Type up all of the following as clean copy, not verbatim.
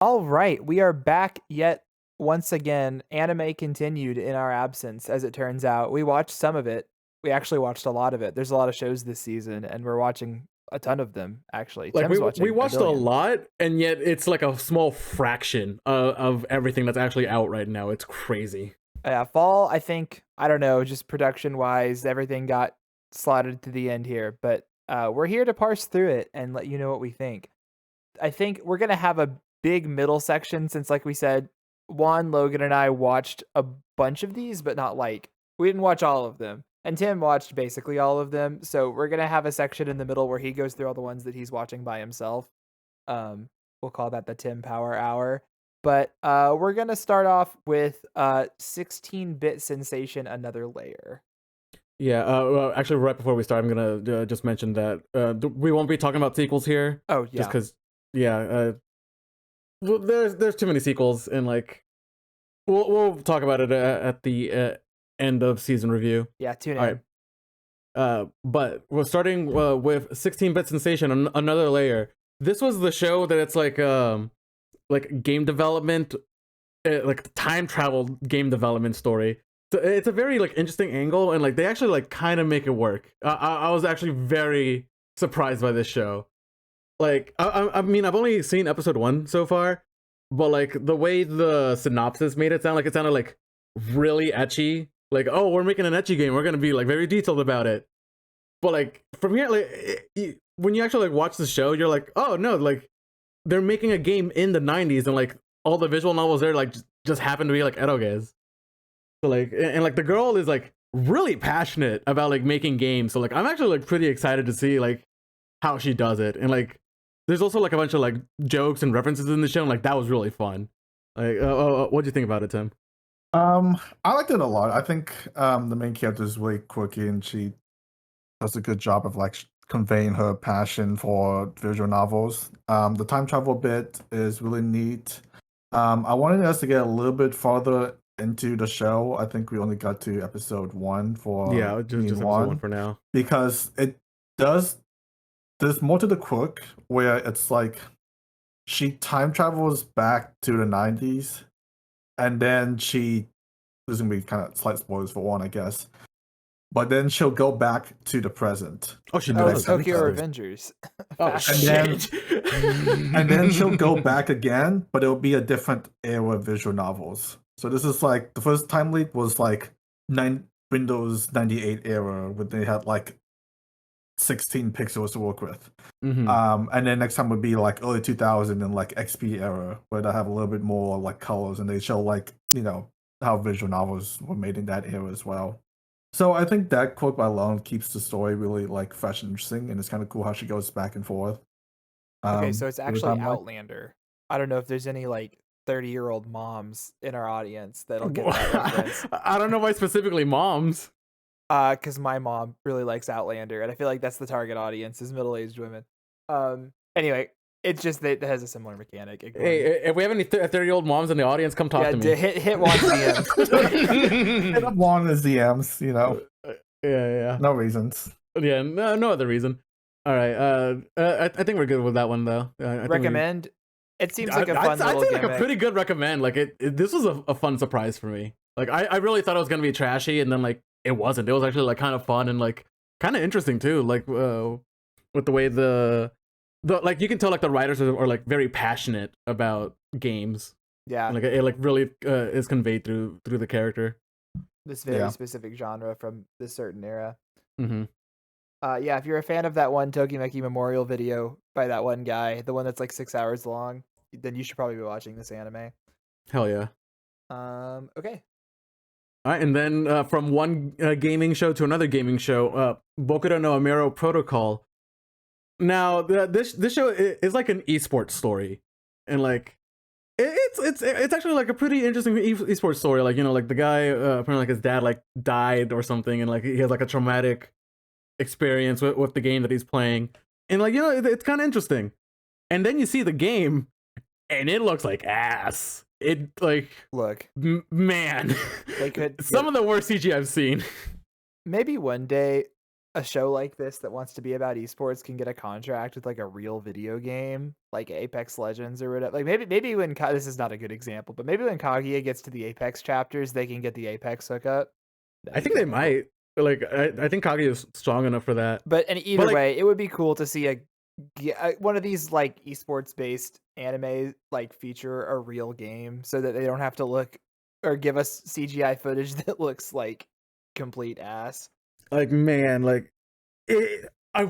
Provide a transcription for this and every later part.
All right, we are back yet once again. Anime continued in our absence, as it turns out. We watched some of it. We actually watched a lot of it. There's a lot of shows this season, and we're watching a ton of them, actually. Like Tim's we watching a watched a billion. lot, and yet it's like a small fraction of everything that's actually out right now. It's crazy. Yeah, fall, I think, I don't know, just production-wise, everything got slotted to the end here, but we're here to parse through it and let you know what we think. I think we're going to have a big middle section since, like we said, Juan, Logan, and I watched a bunch of these, but not we didn't watch all of them. And Tim watched basically all of them. So we're going to have a section in the middle where he goes through all the ones that he's watching by himself. Um, we'll call that the Tim Power Hour. But we're going to start off with 16-bit sensation, Another Layer. Yeah. Well, actually, right before we start, I'm gonna just mention that we won't be talking about sequels here. Oh, yeah. Just because, yeah. Well, there's too many sequels, and like we'll talk about it at the end of season review. Yeah, tune in. All right. But we're starting with 16-bit sensation, Another Layer. This was the show that it's like game development, like time travel game development story. So it's a very like interesting angle, and like they actually like kind of make it work. I was actually very surprised by this show. Like I mean, I've only seen episode 1 so far, but like the way the synopsis made it sound, like it sounded like really ecchi. Like, oh, we're making an ecchi game, we're gonna be like very detailed about it. But like from here, like when you actually like watch the show, you're like, oh no, like they're making a game in the 90s, and like all the visual novels there like just happen to be like eroges. So like, and like the girl is like really passionate about like making games. So like I'm actually like pretty excited to see like how she does it. And like there's also like a bunch of like jokes and references in the show, and like that was really fun. Like what do you think about it, Tim? I liked it a lot. I think the main character is really quirky, and she does a good job of like conveying her passion for visual novels. The time travel bit is really neat. I wanted us to get a little bit farther into the show. I think we only got to episode 1 for just episode 1 for now, because it does. There's more to the quirk where it's like she time travels back to the 90s, and then there's gonna be kind of slight spoilers for 1, I guess. But then she'll go back to the present. Oh, she does. Tokyo Avengers. Oh, shit. And then she'll go back again, but it'll be a different era of visual novels. So this is like the first time leap was like Windows 98 era, where they had like 16 pixels to work with. Mm-hmm. And then next time would be like early 2000 and like XP era, where they have a little bit more like colors, and they show like, you know, how visual novels were made in that era as well. So I think that quote by alone keeps the story really like fresh and interesting, and it's kind of cool how she goes back and forth. Okay, so it's actually Outlander. I don't know if there's any like 30-year-old moms in our audience that'll get that reference. I don't know why specifically moms. Because my mom really likes Outlander, and I feel like that's the target audience is middle-aged women. Anyway, it's just that it has a similar mechanic. Hey, if we have any 30-year-old moms in the audience, come talk to me. Hit Juan's DMs. Hit up Juan's DMs, you know. Yeah. No reasons. Yeah, no other reason. All right. I think we're good with that one though. Recommend. It seems like a fun little I'd say like gimmick. a pretty good recommend. Like this was a fun surprise for me. Like I really thought it was gonna be trashy, and then like it wasn't. It was actually like kind of fun and like kind of interesting too. Like with the way the like you can tell like the writers are like very passionate about games. Yeah. And, like it like really is conveyed through the character. This very specific genre from this certain era. Mm-hmm. Yeah, if you're a fan of that one Tokimeki Memorial video by that one guy, the one that's like 6 hours long, then you should probably be watching this anime. Hell yeah. Okay. All right, and then from one gaming show to another gaming show, Bokura no Ameiro Protocol. Now, this show is like an esports story, and like it's actually like a pretty interesting esports story. Like, you know, like the guy apparently like his dad like died or something, and like he has like a traumatic experience with the game that he's playing, and like, you know, it's kind of interesting. And then you see the game, and it looks like ass. It like man, they could some of the worst CG I've seen. Maybe one day a show like this that wants to be about esports can get a contract with like a real video game, like Apex Legends or whatever. Like maybe when this is not a good example, but maybe when Kaguya gets to the Apex chapters, they can get the Apex hookup. I think they might. Like, I think Kaguya is strong enough for that. But and either way, it would be cool to see one of these like esports based anime like feature a real game so that they don't have to look or give us CGI footage that looks like complete ass. Like, man, like I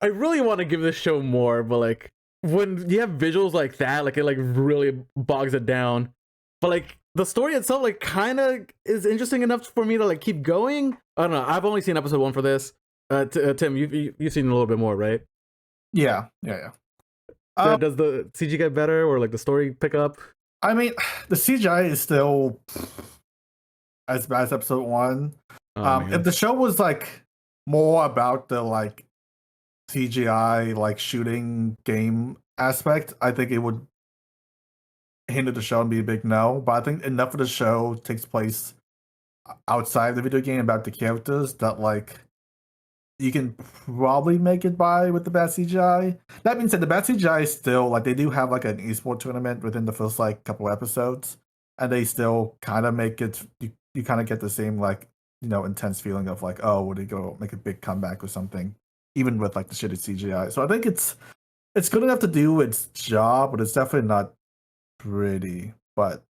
really want to give this show more, but like when you have visuals like that, like it like really bogs it down. But like the story itself like kind of is interesting enough for me to like keep going. I don't know. I've only seen episode 1 for this. Tim, you've seen a little bit more, right? Yeah. Does the CG get better or like the story pick up? I mean, the CGI is still as bad as episode 1. If the show was like more about the like CGI like shooting game aspect, I think it would hinder the show and be a big no. But I think enough of the show takes place outside the video game about the characters that like you can probably make it by with the bad CGI. That being said, the bad CGI is still like they do have like an esports tournament within the first like couple episodes, and they still kind of make it. You kind of get the same like intense feeling of like, oh, would they go make a big comeback or something, even with like the shitty CGI. So I think it's good enough to do its job, but it's definitely not pretty. But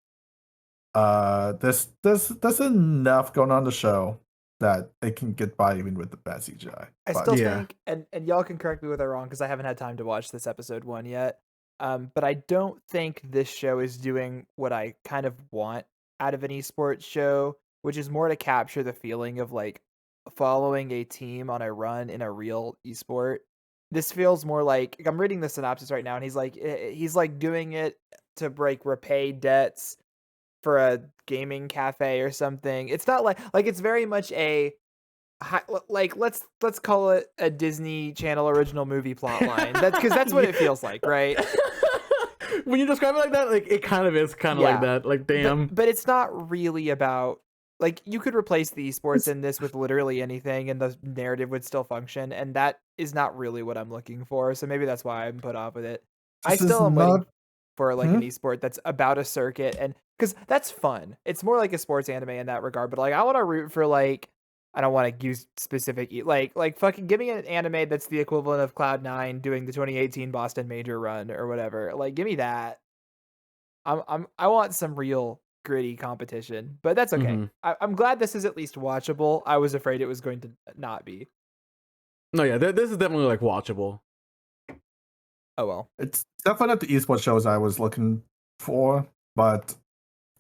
there's enough going on the show that they can get by even with the bad CGI. I still think, and y'all can correct me if I'm wrong because I haven't had time to watch this episode 1 yet. But I don't think this show is doing what I kind of want out of an esports show, which is more to capture the feeling of like following a team on a run in a real esport. This feels more like I'm reading the synopsis right now, and he's like doing it to repay debts for a gaming cafe or something. It's not like it's very much a like let's call it a Disney Channel original movie plotline. That's because that's what it feels like, right? When you describe it like that, like it kind of is kind of like that. Like damn. But it's not really about like you could replace the esports in this with literally anything and the narrative would still function, and that is not really what I'm looking for. So maybe that's why I'm put off with it. I still am waiting for like an esport that's about a circuit, and because that's fun. It's more like a sports anime in that regard, but like I want to root for like I don't want to use specific like fucking give me an anime that's the equivalent of Cloud9 doing the 2018 Boston Major run or whatever. Like give me that. I want some real gritty competition, but that's okay. Mm-hmm. I'm glad this is at least watchable. I was afraid it was going to not be. No, yeah, this is definitely like watchable. Oh well, it's definitely not the esports shows I was looking for, but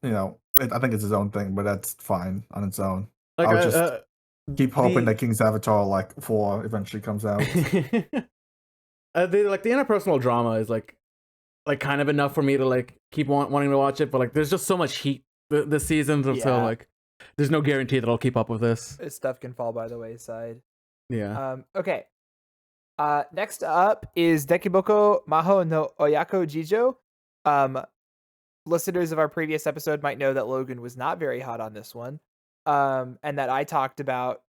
I think it's his own thing. But that's fine on its own. Like, I'll just keep hoping that King's Avatar like 4 eventually comes out. The interpersonal drama is like kind of enough for me to like keep wanting to watch it, but like there's just so much heat this season, so like there's no guarantee that I'll keep up with this. This stuff can fall by the wayside. Yeah. Okay. Next up is Dekoboko Majo no Oyako Jijou. Listeners of our previous episode might know that Logan was not very hot on this one. And that I talked about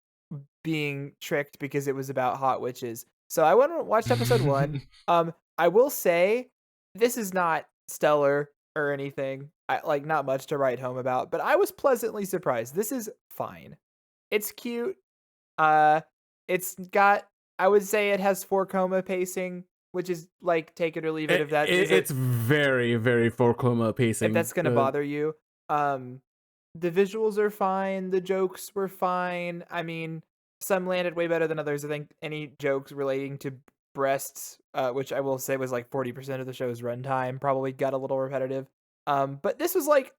being tricked because it was about hot witches. So I went and watched episode 1. I will say this is not stellar or anything. Not much to write home about, but I was pleasantly surprised. This is fine. It's cute. It's got, I would say it has 4 coma pacing, which is like take it or leave it. If that it's very, very 4 coma pacing. If that's gonna bother you. The visuals are fine. The jokes were fine. I mean, some landed way better than others. I think any jokes relating to breasts, which I will say was like 40% of the show's runtime, probably got a little repetitive. But this was like,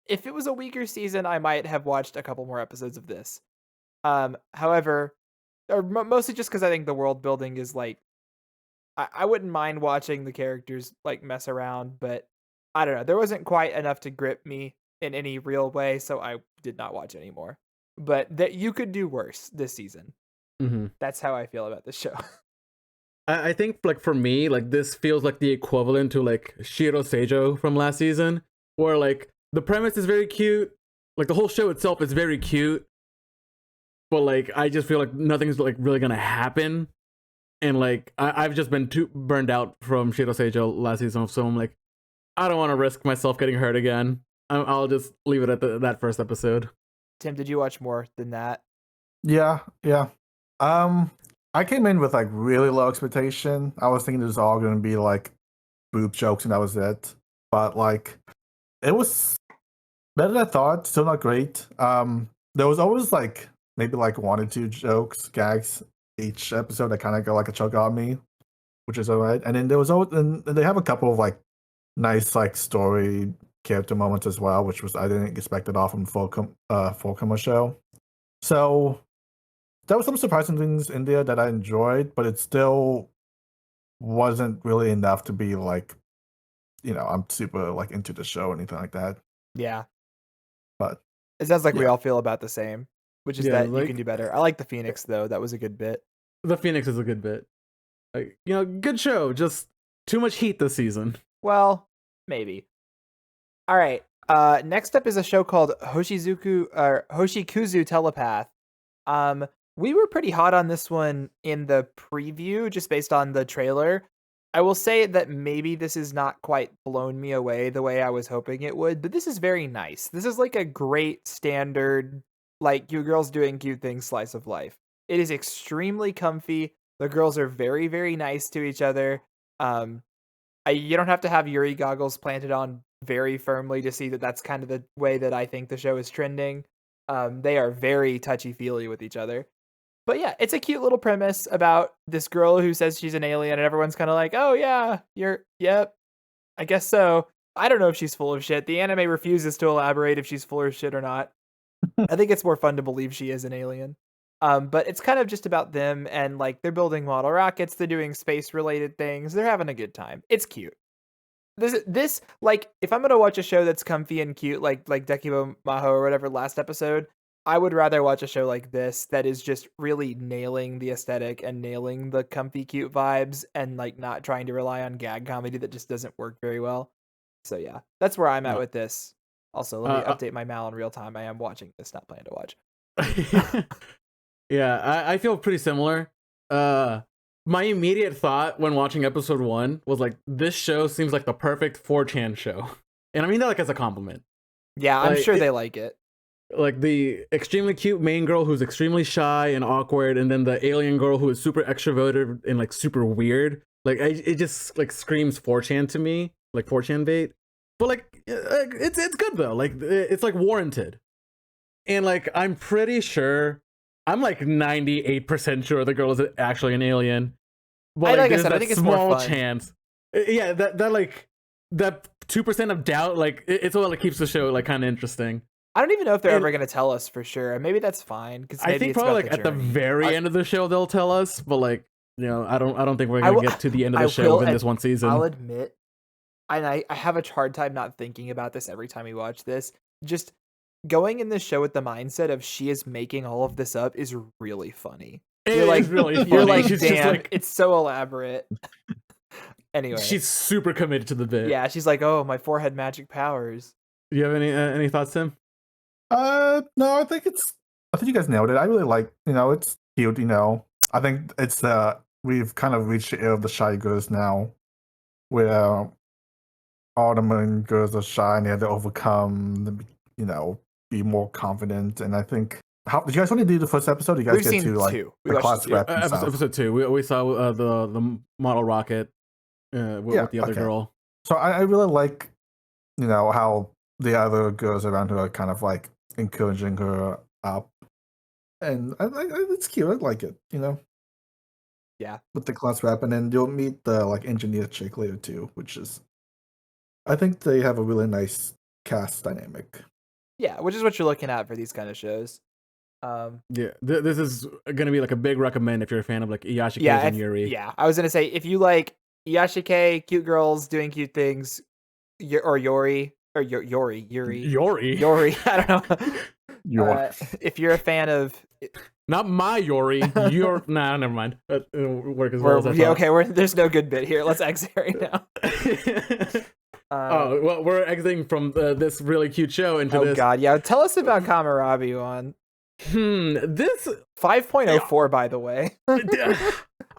if it was a weaker season, I might have watched a couple more episodes of this. However, or mostly just because I think the world building is like, I wouldn't mind watching the characters like mess around, but I don't know. There wasn't quite enough to grip me in any real way, so I did not watch anymore. But that you could do worse this season. Mm-hmm. That's how I feel about this show. I think like for me, like this feels like the equivalent to like Shiro Seijo from last season, where like the premise is very cute, like the whole show itself is very cute, but like I just feel like nothing's like really gonna happen. And like I've just been too burned out from Shiro Seijo last season, so I'm like, I don't want to risk myself getting hurt again. I'll just leave it at that first episode. Tim, did you watch more than that? Yeah. I came in with like really low expectation. I was thinking it was all going to be like boob jokes and that was it. But like, it was better than I thought. Still not great. There was always like maybe like 1 or 2 jokes, gags each episode that kind of go like a choke on me, which is alright. And then there was always, and they have a couple of like nice like story character moments as well, which was I didn't expect it off from Full show. So there were some surprising things in there that I enjoyed, but it still wasn't really enough to be like, I'm super like into the show or anything like that. Yeah. But it sounds like we all feel about the same, which is that like, you can do better. I like the Phoenix though. That was a good bit. The Phoenix is a good bit. Like, good show. Just too much heat this season. Well, maybe. All right. Next up is a show called Hoshikuzu Telepath. We were pretty hot on this one in the preview, just based on the trailer. I will say that maybe this is not quite blown me away the way I was hoping it would, but this is very nice. This is like a great standard, like cute girls doing cute things slice of life. It is extremely comfy. The girls are very, very nice to each other. You don't have to have Yuri goggles planted on very firmly to see that that's kind of the way that I think the show is trending. They are very touchy-feely with each other. But yeah, it's a cute little premise about this girl who says she's an alien and everyone's kind of like, oh yeah, yep, I guess so. I don't know if she's full of shit. The anime refuses to elaborate if she's full of shit or not. I think it's more fun to believe she is an alien. But it's kind of just about them and like they're building model rockets, they're doing space related things, they're having a good time. It's cute. This like if I'm gonna watch a show that's comfy and cute, like Dekoboko Majo or whatever last episode, I would rather watch a show like this that is just really nailing the aesthetic and nailing the comfy cute vibes and like not trying to rely on gag comedy that just doesn't work very well. So yeah, that's where I'm at with this. Also, let me update my Mal in real time. I am watching this, not planning to watch. Yeah, I feel pretty similar. My immediate thought when watching episode 1 was like, this show seems like the perfect 4chan show. And I mean that like as a compliment. Yeah, I'm sure they like it. Like the extremely cute main girl who's extremely shy and awkward, and then the alien girl who is super extroverted and like super weird. Like it just like screams 4chan to me, like 4chan bait. But like it's good though. Like it's like warranted. And like I'm pretty sure, I'm like 98% sure the girl is actually an alien. But like I said, I think it's small more fun. chance. Yeah, that like that 2% of doubt, like it's what like keeps the show like kind of interesting. I don't even know if they're ever going to tell us for sure. Maybe that's fine because I think probably like at the very end of the show they'll tell us, but like I don't think we're gonna get to the end of the show within this one season. I'll admit, and I have a hard time not thinking about this every time we watch this. Just going in this show with the mindset of she is making all of this up is really funny. You're like, really funny. You're like, she's damn, just like, it's so elaborate. Anyway, she's super committed to the bit. Yeah, she's like, oh, my forehead magic powers. Do you have any thoughts, Tim? No, I think you guys nailed it. I really like, it's cute, I think it's we've kind of reached the era of the shy girls now, where all the main girls are shy and they have to overcome, be more confident. And I think, did you guys want to do the first episode? Or you guys We've get seen to like two. the class rep and stuff? Episode 2. We saw the model rocket with the other girl. So I really like, how the other girls around her are kind of like encouraging her up, and it's cute. I like it, Yeah, with the class rep, and then you'll meet the like engineer chick later too, which is, I think they have a really nice cast dynamic. Yeah, which is what you're looking at for these kind of shows. Yeah, this is gonna be like a big recommend if you're a fan of like Iyashike and Yuri. Yeah, I was gonna say if you like Iyashike, cute girls doing cute things, or Yuri. I don't know. If you're a fan of, not my Yuri, your nah, never mind. Work as well as I thought. Okay, there's no good bit here. Let's exit right now. Well, we're exiting from this really cute show into this. Oh god, yeah. Tell us about Kamierabi, Juan. This 5.04, by the way.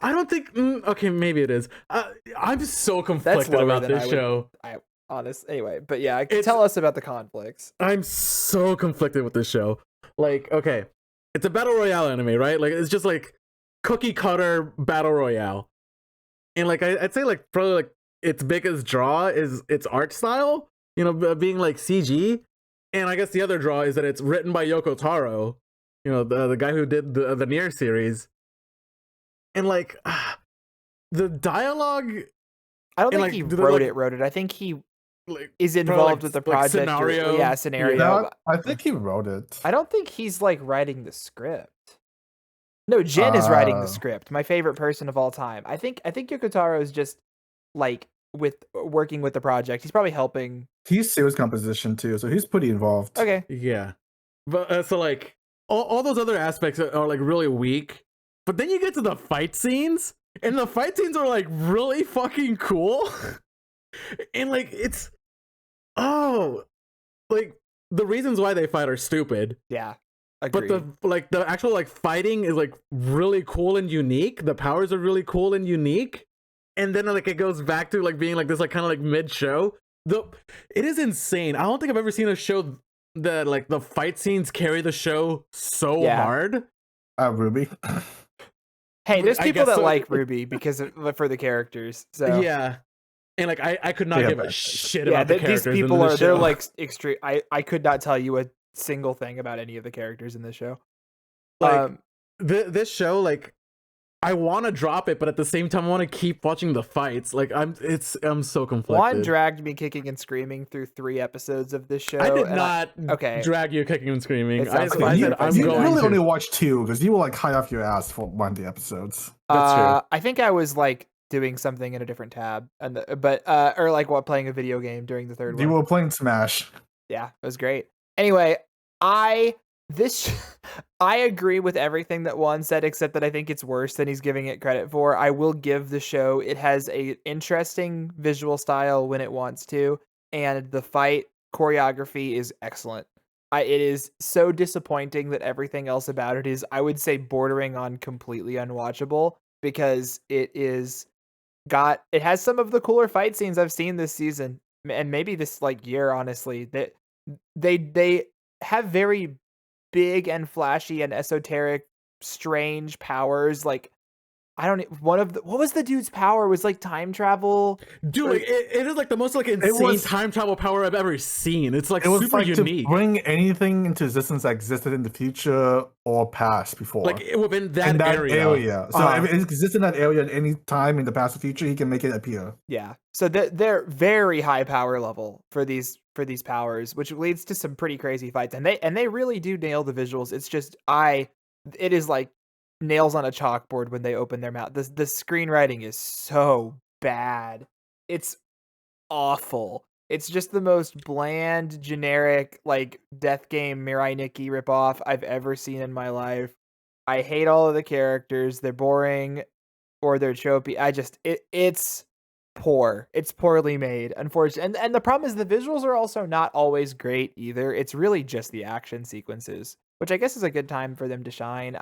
I don't think. Okay, maybe it is. I'm so conflicted lower about than this show. Anyway, but yeah, tell us about the conflicts. I'm so conflicted with this show. Like, okay, it's a battle royale anime, right? Like, it's just like cookie cutter battle royale, and like I'd say like probably like its biggest draw is its art style. You know, being like CG, and I guess the other draw is that it's written by Yoko Taro. You know, the guy who did the Nier series. And like the dialogue, I don't think he wrote it. I think he is involved with the project. Scenario. Scenario. Yeah, I think he wrote it. I don't think he's like writing the script. No, Jin is writing the script. My favorite person of all time. I think Yoko Taro is just like working with the project. He's probably helping. He's series composition too, so he's pretty involved. Okay. Yeah, but so like all those other aspects are like really weak. But then you get to the fight scenes, and the fight scenes are like really fucking cool. And like it's like the reasons why they fight are stupid. Yeah. Agreed. But the actual like fighting is like really cool and unique. The powers are really cool and unique. And then like it goes back to like being like this like kind of like mid-show. It is insane. I don't think I've ever seen a show that like the fight scenes carry the show so hard. Ruby. Hey, there's people that like Ruby because for the characters. So yeah, and like I could not give a shit about the characters. These people they're like extreme. I could not tell you a single thing about any of the characters in this show. Like this show, like I want to drop it, but at the same time I want to keep watching the fights. Like I'm so conflicted. Juan dragged me kicking and screaming through 3 episodes of this show. I did not drag you kicking and screaming. You really only watched 2 because you were like high off your ass for one of the episodes. That's true. I think I was like doing something in a different tab, or like playing a video game during the third one. You were playing Smash. Yeah, it was great. Anyway, I agree with everything that Juan said, except that I think it's worse than he's giving it credit for. I will give the show, it has a interesting visual style when it wants to, and the fight choreography is excellent. It is so disappointing that everything else about it is, I would say, bordering on completely unwatchable, because it has some of the cooler fight scenes I've seen this season, and maybe this like year, honestly. That they have very big and flashy and esoteric, strange powers. Like, what was the dude's power? Was like time travel. Dude, like, it is like the most like insane time travel power I've ever seen. It's like super like unique. To bring anything into existence that existed in the future or past before. Like within that area. So if it exists in that area at any time in the past or future, he can make it appear. Yeah. So they're very high power level for these powers, which leads to some pretty crazy fights. And they really do nail the visuals. It's just it is like nails on a chalkboard when they open their mouth. The screenwriting is so bad. It's awful. It's just the most bland, generic, like Death Game Mirai Nikki ripoff I've ever seen in my life. I hate all of the characters. They're boring or they're tropey. It's poor. It's poorly made, unfortunately. And the problem is the visuals are also not always great either. It's really just the action sequences, which I guess is a good time for them to shine.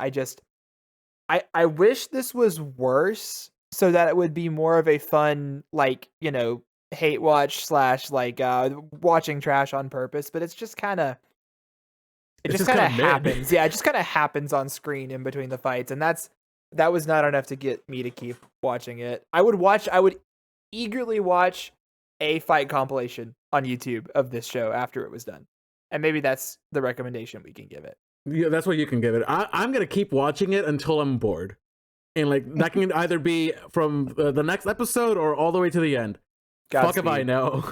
I wish this was worse so that it would be more of a fun, like, you know, hate watch / like watching trash on purpose, but it's just kind of happens. Yeah, it just kind of happens on screen in between the fights, and that was not enough to get me to keep watching it. I would eagerly watch a fight compilation on YouTube of this show after it was done. And maybe that's the recommendation we can give it. Yeah, that's what you can give it. I'm gonna keep watching it until I'm bored, and like that can either be from the next episode or all the way to the end. Fuck if I know.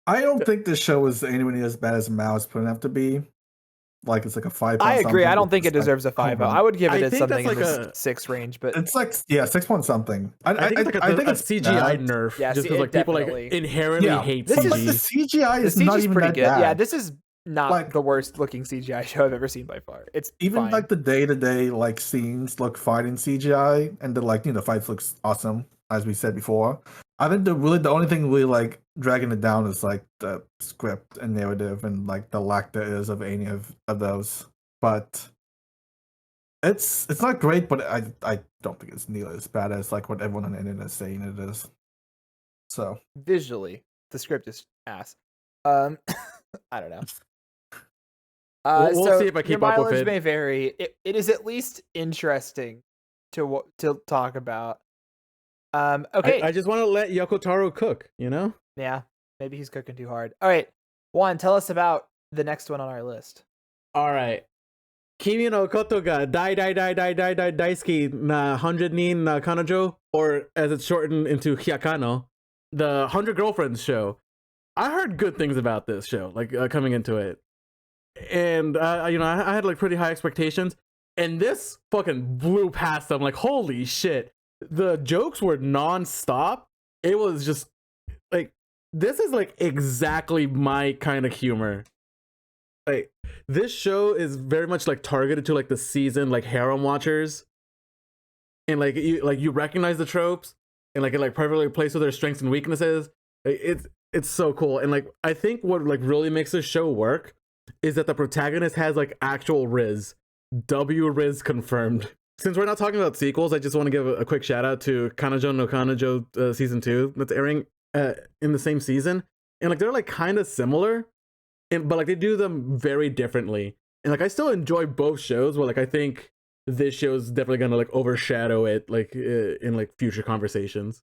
I don't think this show is anywhere near as bad as Mao's putting up to be. Like it's like a 5. I agree. I don't think it deserves a 5. I would give it something in the 6 range, but it's like 6 point something. I think it's like a CGI nerf. Yeah, just because like people like inherently hate CGI. Like the CGI is not even pretty that good. bad. Yeah, this is not like the worst looking CGI show I've ever seen by far. It's even fine. Like the day-to-day like scenes look fine in CGI, and the fights looks awesome, as we said before. I think the only thing really like dragging it down is like the script and narrative and like the lack there is of any of those. but it's not great. But I don't think it's nearly as bad as like what everyone on the internet is saying it is. So Visually, the script is ass. I don't know. We'll So see if I your keep up with mileage it. may vary. It is at least interesting to talk about. Okay. I just want to let Yoko Taro cook, you know? Yeah, maybe he's cooking too hard. All right, Juan, tell us about the next one on our list. All right. Kimi no koto ga daisuki na 100 nin na kanojo, or as it's shortened into Hyakkano, the 100 Girlfriends show. I heard good things about this show, like coming into it. And, you know, I had like pretty high expectations. And this fucking blew past them. Like, holy shit. The jokes were non-stop. It was just like, this is like exactly my kind of humor. Like, this show is very much like targeted to like the seasoned like harem watchers, and like you recognize the tropes, and like it like perfectly plays with their strengths and weaknesses. Like, it's so cool. And like I think what like really makes this show work is that the protagonist has like actual Riz. W Riz confirmed. Since we're not talking about sequels, I just want to give a quick shout out to Kanojo no Kanojo season 2 that's airing in the same season, and like they're like kind of similar, but like they do them very differently. And like I still enjoy both shows, but like I think this show is definitely gonna like overshadow it like in like future conversations.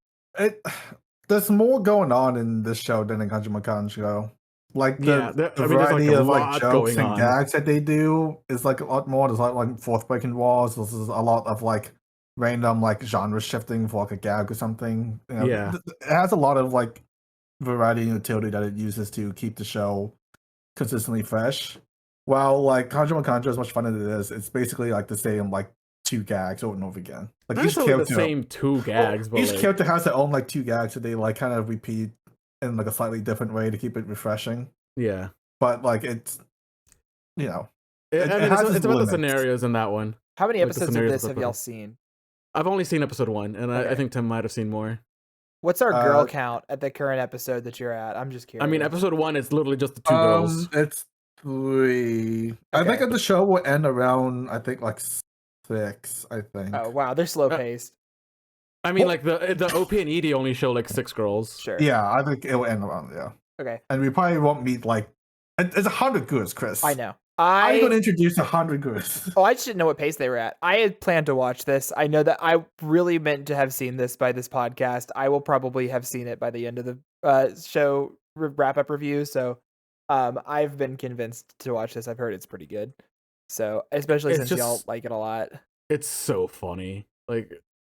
There's more going on in this show than in Kanjima Kanjo. Like the variety there's like of like jokes going and on. gags that they do is like a lot more. There's like fourth breaking walls. There's a lot of like random like genre shifting for like a gag or something. You know, Yeah. it has a lot of like variety and utility that it uses to keep the show consistently fresh. While like Kanjima Kanjo, as much fun as it is, it's basically like the same like 2 gags over and over again. Like Not each necessarily character, the same 2 gags, but each like, character has their own like 2 gags that they like kind of repeat in like a slightly different way to keep it refreshing. yeah. But like it's, you know, I mean, has it's its about the limits. scenarios in that one. How many Like the episodes of scenarios this of have the y'all play. seen? I've only seen episode 1, and I Okay. think Tim might have seen more. What's our girl count at the current episode that you're at? I'm just curious. I mean, episode 1 is literally just the 2 girls. It's 3. I think Okay. the show will end around I think like 6. I think. Oh wow, they're slow paced. I mean, like the OP and ED only show like 6 girls. Sure. Yeah, I think it will end around Okay. And we probably won't meet like it's 100 girls, Chris. I know. How are you going to introduce 100 girls? Oh, I just didn't know what pace they were at. I had planned to watch this. I know that I really meant to have seen this by this podcast. I will probably have seen it by the end of the show wrap-up review. So I've been convinced to watch this. I've heard it's pretty good. So especially since y'all like it a lot. It's so funny. Like,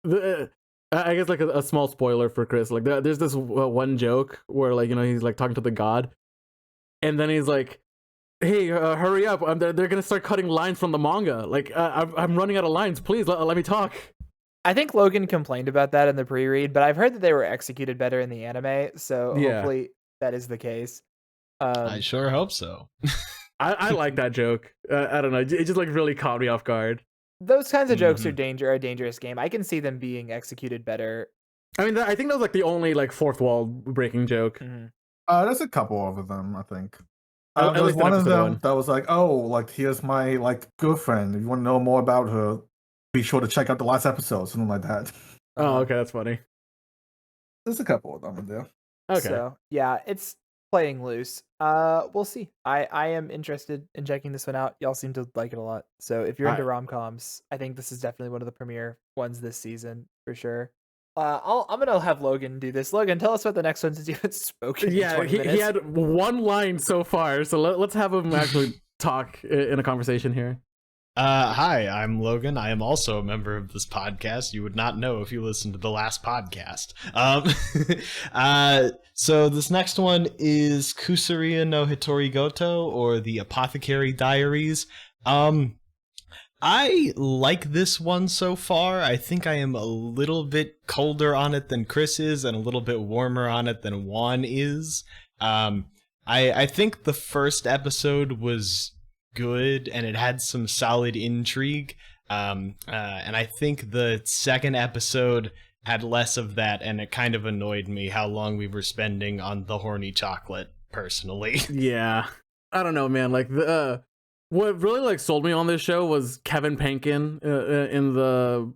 I guess like a small spoiler for Chris. Like there's this one joke where like, you know, he's like talking to the god. And then he's like, hey, hurry up. They're going to start cutting lines from the manga. Like, I'm running out of lines. Please, let me talk. I think Logan complained about that in the pre-read, but I've heard that they were executed better in the anime. So hopefully that is the case. I sure hope so. I like that joke. I don't know. It just like really caught me off guard. Those kinds of jokes are a dangerous game. I can see them being executed better. I mean, I think that was like the only like fourth wall breaking joke. Mm-hmm. There's a couple of them, I think. There was one of them that was like, oh, like here's my like girlfriend. If you want to know more about her, be sure to check out the last episode, something like that. Oh, okay, that's funny. There's a couple of them in there. Okay. So yeah, it's playing loose. We'll see. I am interested in checking this one out. Y'all seem to like it a lot. So if you're into rom-coms, I think this is definitely one of the premier ones this season for sure. I'm gonna have Logan do this. Logan, tell us about the next one since you haven't spoken. Yeah, he had one line so far, so let's have him actually talk in a conversation here. Hi, I'm Logan. I am also a member of this podcast. You would not know if you listened to the last podcast. So this next one is Kusuriya no Hitorigoto, or the Apothecary Diaries. I like this one so far. I think I am a little bit colder on it than Chris is, and a little bit warmer on it than Juan is. I think the first episode was good, and it had some solid intrigue. And I think the second episode had less of that, and it kind of annoyed me how long we were spending on the horny chocolate, personally. Yeah. I don't know, man. Like, the what really like sold me on this show was Kevin Penkin in the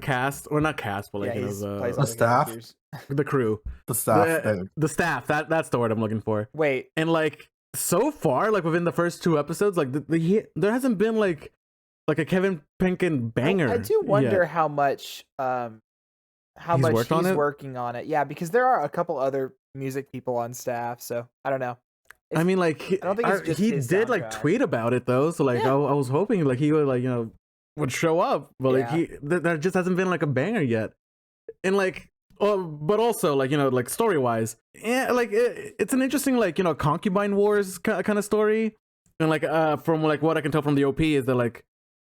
cast, or not cast, but like Yeah, you he's know, plays the all the staff? characters. the crew, The staff. there. the staff. That's the word I'm looking for. Wait, And like so far, like within the first 2 episodes, like there hasn't been like a Kevin Penkin banger. I do wonder yet. how much He's worked on he's it? working on it. Yeah, because there are a couple other music people on staff, so I don't know. I mean, like I don't think it's just he his did like soundtrack. tweet about it though, so like Yeah. I was hoping like he would like would show up, but like Yeah. there just hasn't been like a banger yet, and like but also like like story wise, yeah, like it's an interesting like concubine wars kind of story, and like from like what I can tell from the OP is that like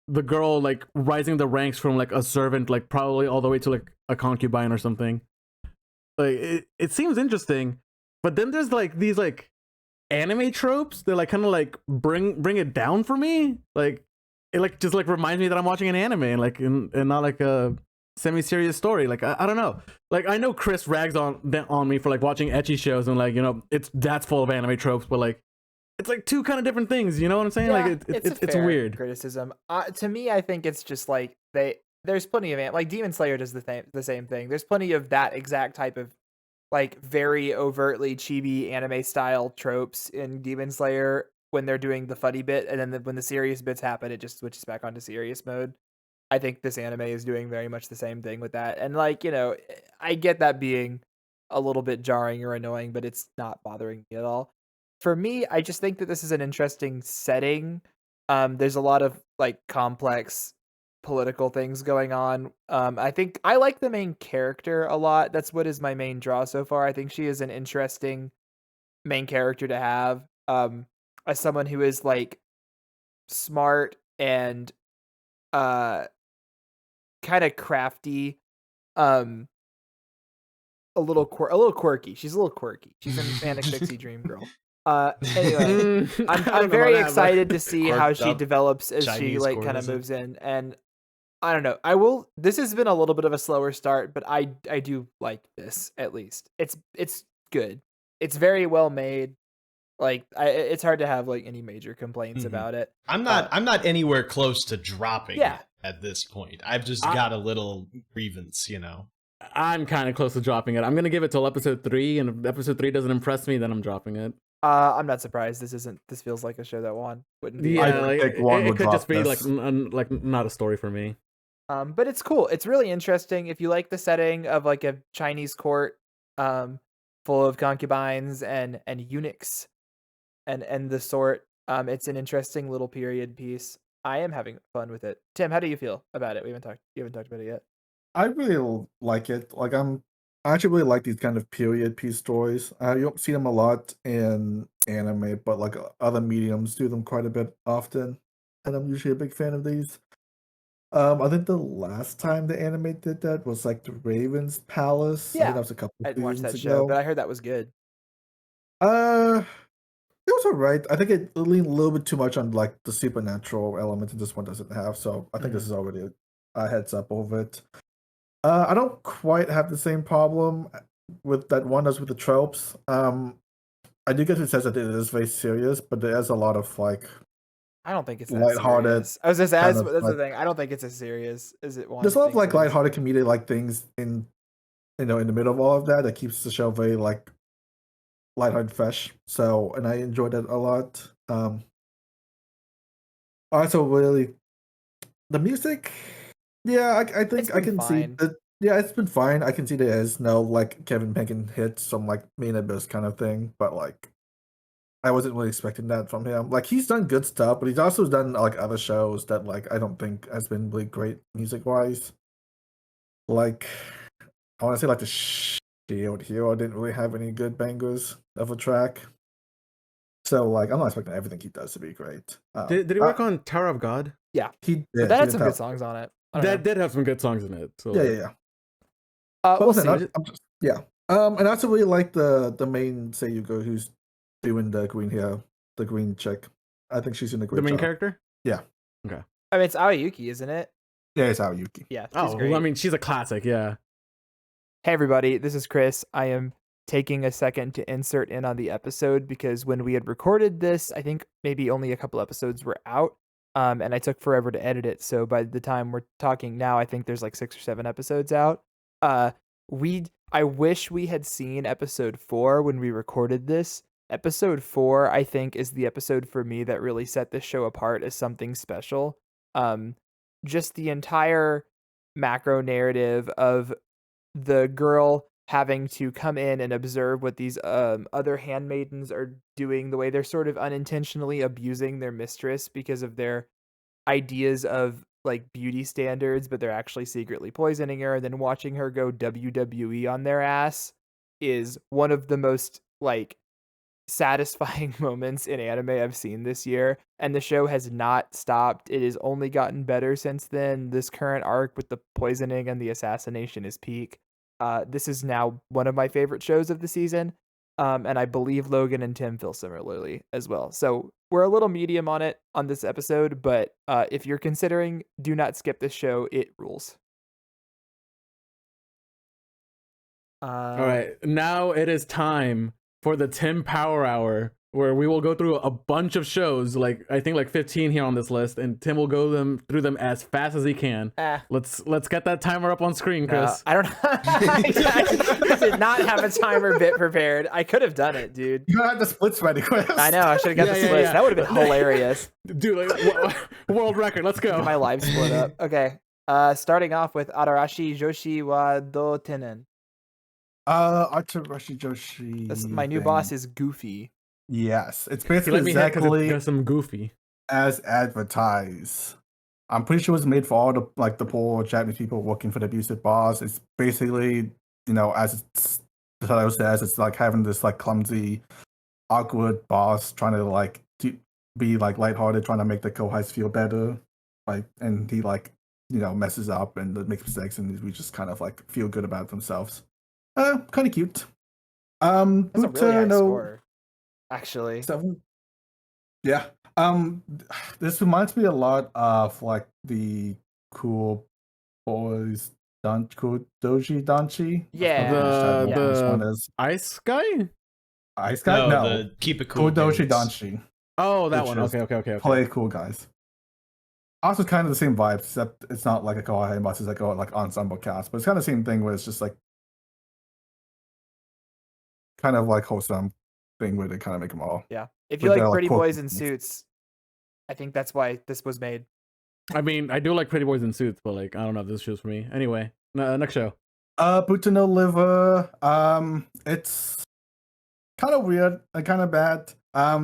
the girl like rising the ranks from like a servant like probably all the way to like a concubine or something. Like it seems interesting, but then there's like these like anime tropes that like kind of like bring it down for me. Like it like just like reminds me that I'm watching an anime and not like a semi-serious story. Like I don't know. Like I know Chris rags on me for like watching ecchi shows and like that's full of anime tropes, but like it's like two kind of different things. You know what I'm saying? Yeah, Like it's it's fair weird. criticism. To me, I think it's just like there's plenty of like Demon Slayer does the same thing. There's plenty of that exact type of like very overtly chibi anime style tropes in Demon Slayer when they're doing the funny bit, and then when the serious bits happen, it just switches back onto serious mode. I think this anime is doing very much the same thing with that, and like I get that being a little bit jarring or annoying, but it's not bothering me at all. For me, I just think that this is an interesting setting. There's a lot of like complex political things going on. I think I like the main character a lot. That's what is my main draw so far. I think she is an interesting main character to have. As someone who is like smart and uh kind of crafty, um a little quirky. She's a little quirky. She's a manic pixie dream girl. Anyway, I don't I'm know very about that, but- excited to see how Quirked she up develops as she Chinese like kind of courtesan. moves in. And I don't know. This has been a little bit of a slower start, but I do like this at least. It's good. It's very well made. Like it's hard to have like any major complaints Mhm. about it. I'm not anywhere close to dropping Yeah. it at this point. I've just I- got a little grievance, I'm kind of close to dropping it. I'm gonna give it till episode 3, and if episode 3 doesn't impress me, then I'm dropping it. I'm not surprised. This feels like a show that Juan wouldn't be. Yeah, I like think one it would could drop just be this. like not a story for me. But it's cool. It's really interesting. If you like the setting of like a Chinese court, full of concubines and eunuchs, and the sort, it's an interesting little period piece. I am having fun with it. Tim, how do you feel about it? You haven't talked about it yet. I really like it. Like I actually really like these kind of period piece stories. You don't see them a lot in anime, but like other mediums do them quite a bit often, and I'm usually a big fan of these. I think the last time the anime did that was like the Raven's Palace. I Yeah, think that was a couple I of didn't watch seasons that show, ago. but I heard that was good. It was alright. I think it leaned a little bit too much on like the supernatural element that this one doesn't have. So I think this is already a heads up over it. I don't quite have the same problem with that one as with the tropes. I do guess it says that it is very serious, but there is a lot of like I don't think it's that lighthearted serious. I was just kind that's of, the like- thing. I don't think it's as serious as it wants. there's a lot of like lighthearted comedic like things in in the middle of all of that keeps the show very like lighthearted, fresh. So and I enjoyed it a lot. I also really the music. Yeah, I think It's I been can see fine. that. Yeah, it's been fine. I can see there is no like Kevin Bacon hits, some like Main Abyss kind of thing, but like I wasn't really expecting that from him. Like he's done good stuff, but he's also done like other shows that like I don't think has been really great music wise. Like I want to say like the Shield Hero didn't really have any good bangers of a track. So like I'm not expecting everything he does to be great. Did he work on Tower of God? He did. But that he had did some have- good songs on it. I don't That know. did have some good songs in it. So Yeah. But We'll listen, see. I'm just, yeah. And I also really like the main Seiyugo who's doing the green hair, the green chick. I think she's in a great the main job. character. I mean, it's Aoyuki, isn't it? Yeah, it's Aoyuki. Yeah. She's Oh, great. I mean, she's a classic. Yeah. Hey everybody, this is Chris. I am taking a second to insert in on the episode because when we had recorded this, I think maybe only a couple episodes were out. And I took forever to edit it. So by the time we're talking now, I think there's like 6 or 7 episodes out. I wish we had seen episode 4 when we recorded this. Episode 4, I think, is the episode for me that really set this show apart as something special. Just the entire macro narrative of the girl having to come in and observe what these other handmaidens are doing, the way they're sort of unintentionally abusing their mistress because of their ideas of like beauty standards, but they're actually secretly poisoning her, and then watching her go WWE on their ass is one of the most like satisfying moments in anime I've seen this year, and the show has not stopped. It has only gotten better since then. This current arc with the poisoning and the assassination is peak. This is now one of my favorite shows of the season, and I believe Logan and Tim feel similarly as well. So we're a little medium on it on this episode, but if you're considering, do not skip this show. It rules. All right, now it is time for the Tim Power Hour, where we will go through a bunch of shows, like I think like 15 here on this list, and Tim will go through them as fast as he can. Let's get that timer up on screen, Chris. I don't know. I did not have a timer bit prepared. I could have done it, dude. You had the splits ready, Chris. I know. I should have got the splits. That would have been hilarious. Dude, like, world record. Let's go. My live split up. Okay. Starting off with Atarashii Joushi wa do Tennen. Atarashii Joushi. My new boss is Goofy. Yes, it's basically exactly some Goofy as advertised. I'm pretty sure it was made for all the poor Japanese people working for the abusive boss. It's basically, as the title says, it's like having this like clumsy, awkward boss trying to like be like lighthearted, trying to make the co-hosts feel better, and he messes up and makes mistakes, and we just kind of like feel good about themselves. Kind of cute. That's a really high score, actually. 7. Yeah. This reminds me a lot of like the Cool Boys Cool Doji Danchi. Yeah. The Ice Guy? Ice Guy? No. The Keep It Cool Cool Doji Danchi. Oh, that one. Okay. Play cool guys. Also kind of the same vibe, except it's not like a Kawaii boss, it's like a ensemble cast, but it's kind of the same thing where it's just like kind of like wholesome thing where they kind of make them all. Yeah. If you like pretty boys in suits, I think that's why this was made. I mean, I do like pretty boys in suits, but like I don't know if this show's for me. Anyway, next show. Buta no Liver. It's kind of weird and kind of bad.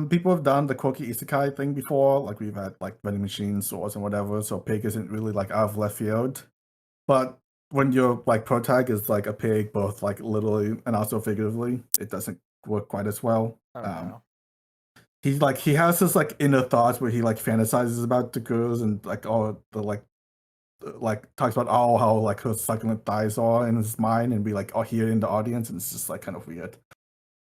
People have done the quirky isekai thing before, like we've had like vending machines, swords, and whatever. So pig isn't really like out of left field. But when your like protag is like a pig, both like literally and also figuratively, it doesn't work quite as well. He's like he has this like inner thoughts where he like fantasizes about the girls and like all the like talks about how like her succulent thighs are in his mind, and be like here in the audience, and it's just like kind of weird.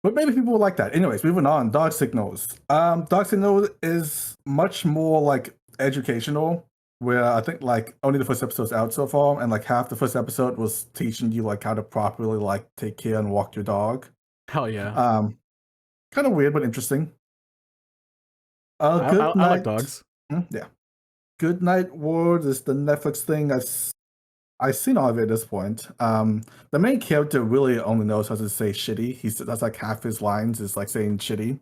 But maybe people would like that. Anyways, moving on. Dog Signals. Dog Signals is much more like educational, where I think like only the first episode's out so far, and like half the first episode was teaching you like how to properly like take care and walk your dog. Hell yeah. Kind of weird but interesting. I like dogs. Yeah. Goodnight World is the Netflix thing. I've seen all of it at this point. The main character really only knows how to say shitty. That's like half his lines is like saying shitty.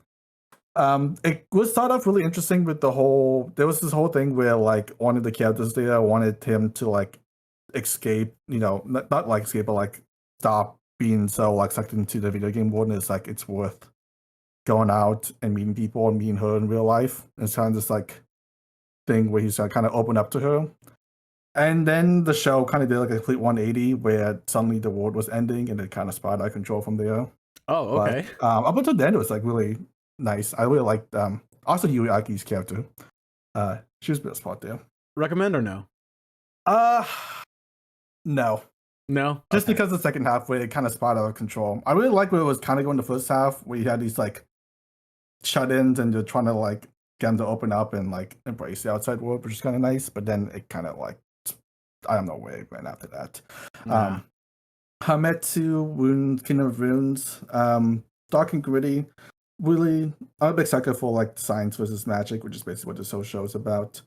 It was started off really interesting with there was this whole thing where like one of the characters there wanted him to like escape, not like escape, but like stop being so like sucked into the video game world. And it's like it's worth going out and meeting people and meeting her in real life. And it's kind of this like thing where he's kind of open up to her. And then the show kind of did like a complete 180 where suddenly the world was ending and it kind of spiraled out of control from there. Oh, okay. But, up until then, it was like really nice. I really liked also Yuiaki's character. She was a bit of spot there. Recommend or no? No. No? Just because the second half where it kind of spiraled out of control. I really like where it was kind of going the first half where you had these like shut-ins and you're trying to like get them to open up and like embrace the outside world, which is kind of nice. But then it kind of like I don't know where it went after that. Nah. Hametsu, Kingdom of Runes, dark and gritty. Really, I'm a big sucker for like science versus magic, which is basically what this whole show is about.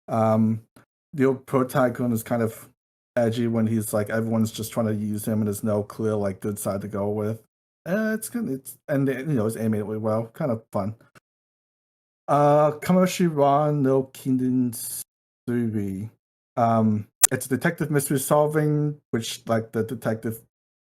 The old pro tycoon is kind of edgy when he's like everyone's just trying to use him and there's no clear like good side to go with. It's good. It's it's animated really well, kind of fun. Kamoshiran no Kinden Suri. It's detective mystery solving, which like the detective,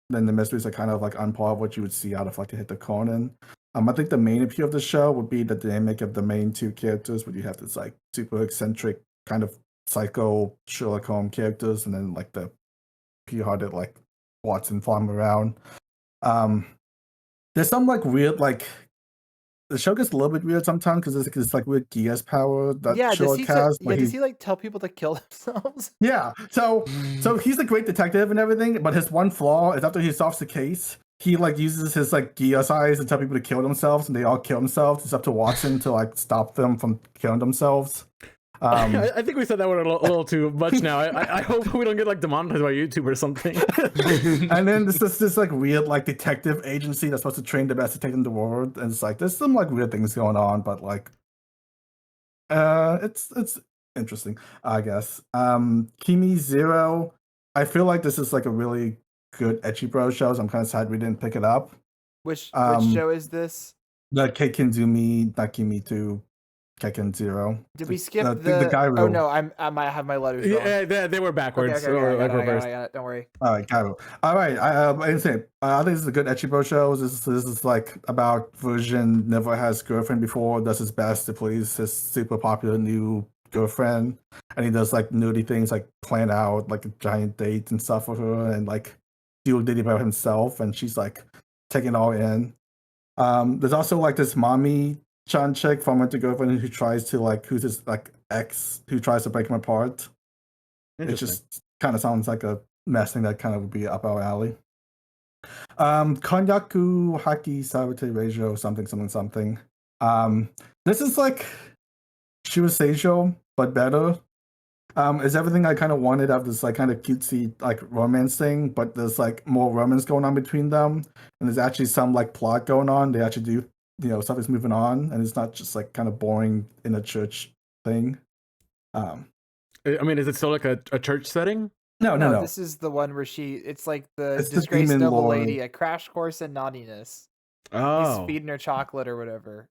then the mysteries are kind of like on par of what you would see out of like a Hit Conan. I think the main appeal of the show would be the dynamic of the main two characters, where you have this like super eccentric kind of psycho Sherlock Holmes characters, and then like the pure-hearted like Watson farm around. There's some like weird like the show gets a little bit weird sometimes because it's like weird Geass power that Sherlock has. Does he like tell people to kill themselves? Yeah, so he's a great detective and everything, but his one flaw is after he solves the case, he like uses his like Geass eyes to tell people to kill themselves, and they all kill themselves. It's up to Watson to like stop them from killing themselves. I think we said that one a little too much now. I hope we don't get like demonetized by YouTube or something. And then there's this like weird like detective agency that's supposed to train the best detective in the world, and it's like there's some like weird things going on, but like it's interesting, I guess. Kimi Zero, I feel like this is like a really good ecchi bro show, so I'm kind of sad we didn't pick it up. Which show is this? The Keikenzumi Nakimi 2 Keiken Zero. Did we skip the guy Oh no, I might have my letters wrong. Yeah, they were backwards. Okay, like reversed. I got it. Don't worry. All right, Gyro. All right, I think this is a good ecchi bro show. This is like about version never has girlfriend before, does his best to please his super popular new girlfriend, and he does like nerdy things like plan out like a giant date and stuff for her, and like do a ditty about himself, and she's like taking it all in. There's also like this mommy Chan chick from Winter Girlfriend who tries to like who's his like ex who tries to break him apart. It just kind of sounds like a mess thing that kind of would be up our alley. Konyaku Haki Sabate Reijo something. This is like Shiwa Seijo, but better. It's everything I kind of wanted out of this like kind of cutesy like romance thing, but there's like more romance going on between them, and there's actually some like plot going on. They actually do, stuff is moving on, and it's not just like kind of boring in a church thing. I mean, is it still like a church setting? No. This is the one where it's like it's disgraced the noble Lord. lady, a crash course in naughtiness. Oh, He's feeding her chocolate or whatever.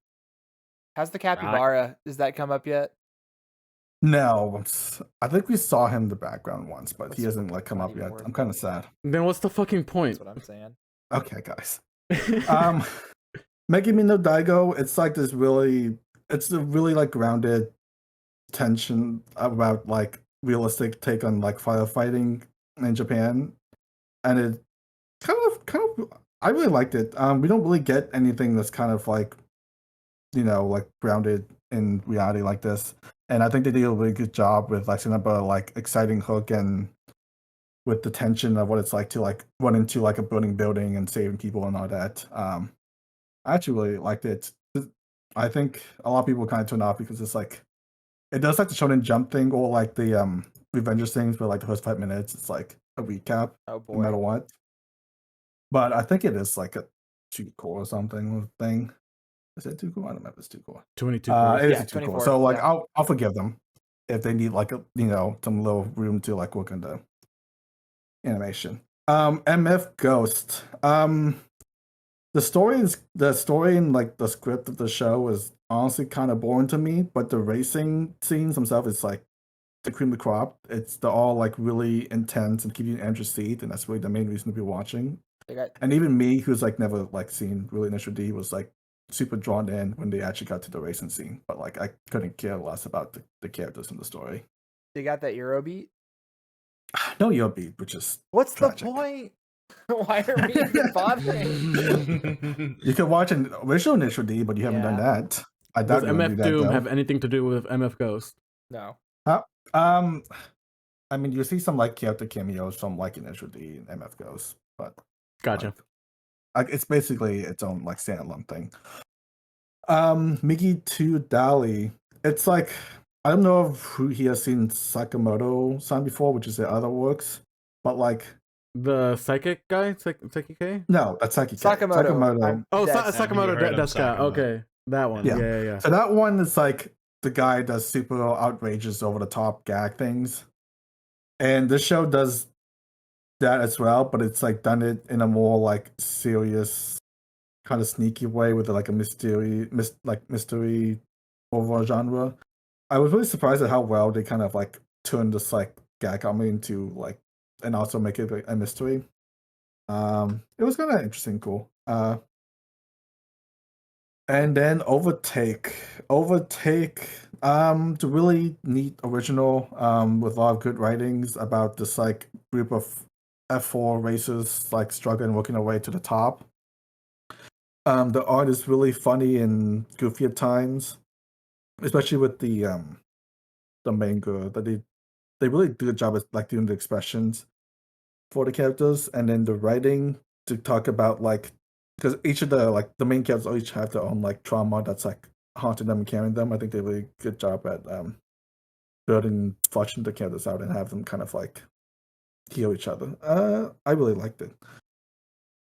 How's the capybara? Does that come up yet? No, I think we saw him in the background once, but he hasn't like come up yet. I'm kind of sad. Then what's the fucking point? That's what I'm saying. Okay, guys. Megumi no Daigo, it's like this it's a really like grounded tension about like realistic take on like firefighting in Japan, and it kind of I really liked it. We don't really get anything that's kind of like like grounded in reality like this, and I think they did a really good job with like setting up a like exciting hook and with the tension of what it's like to like run into like a burning building and saving people and all that. I actually really liked it. I think a lot of people kind of turn off because it's like it does like the Shonen Jump thing or like the Revengers things where like the first 5 minutes it's like a recap no matter what. But I think it is like a 2 core or something thing. Is it 2 core? I don't remember if it's 2 core. 22 it is a 2 core. So like I'll forgive them if they need like a some little room to like work on the animation. MF Ghost. The story and like the script of the show is honestly kind of boring to me, but the racing scenes themselves is like the cream of the crop. They're all like really intense and keep you in an seat, and that's really the main reason to be watching. And even me, who's like never like seen really Initial D, was like super drawn in when they actually got to the racing scene. But like I couldn't care less about the characters in the story. They got that Eurobeat? No Eurobeat, which is what's tragic. The point? Why are we even bothering? You could watch an original Initial D, but you haven't done that. I doubt Does MF Doom have anything to do with MF Ghost? No. I mean, you see some like character cameos from like Initial D and MF Ghost, but gotcha. Like it's basically its own like standalone thing. Migi 2 Dali. It's like I don't know who he has seen Sakamoto-san before, which is their other works, but like The psychic guy, Psychic? No, that's Sakamoto. Sakamoto. Oh, Desk. Sakamoto heard of Deska. Sakamoto. Okay, that one. Yeah. Yeah. So that one is like the guy does super outrageous, over the top gag things, and this show does that as well, but it's like done it in a more like serious, kind of sneaky way with like a mystery overall genre. I was really surprised at how well they kind of like turned this like gag comedy into like, and also make it a mystery. It was kind of interesting, cool. And then Overtake, the really neat original, with a lot of good writings about this like group of F4 racers like struggling, working their way to the top. The art is really funny and goofy at times, especially with the main girl. That they really do a job at like doing the expressions for the characters, and then the writing to talk about like, because each of the like the main characters each have their own like trauma that's like haunting them and carrying them. I think they do a really good job at building, fleshing the characters out and have them kind of like heal each other. I really liked it.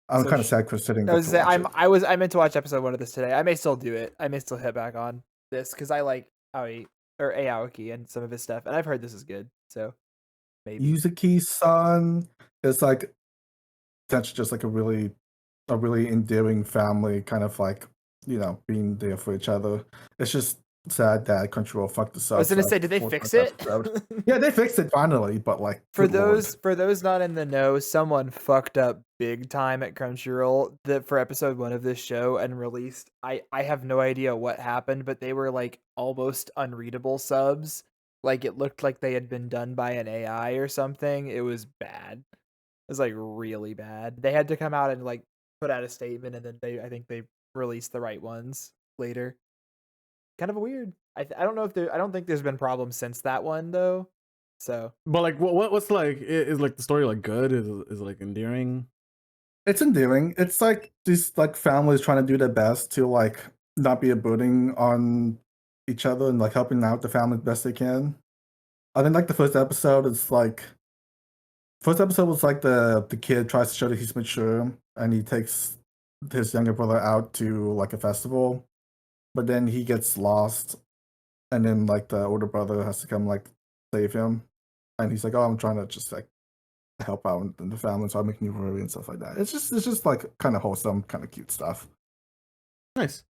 I'm So kind of sad for sitting. I was say, I meant to watch episode 1 of this today. I may still do it. I may still hit back on this because I like Aoki and some of his stuff, and I've heard this is good. So maybe Yuzuki-san is like, that's just like a really endearing family, kind of like, you know, being there for each other. It's just sad that Crunchyroll fucked this up. I was gonna say, did they fix it? Yeah, they fixed it finally, but like for good lord. those not in the know, someone fucked up big time at Crunchyroll for episode 1 of this show and released. I have no idea what happened, but they were like almost unreadable subs. Like it looked like they had been done by an AI or something. It was bad. It was like really bad. They had to come out and like put out a statement, and then I think they released the right ones later. Kind of weird. I don't know if I don't think there's been problems since that one though. So, but like, what's like, is like the story like good? Is like endearing? It's endearing. It's like these like families trying to do their best to like not be a burden on each other and like helping out the family the best they can. I think like the first episode was like the kid tries to show that he's mature and he takes his younger brother out to like a festival, but then he gets lost, and then like the older brother has to come like save him, and he's like, "Oh, I'm trying to just like help out in the family, so I make new jewelry and stuff like that." It's just like kind of wholesome, kind of cute stuff. Nice.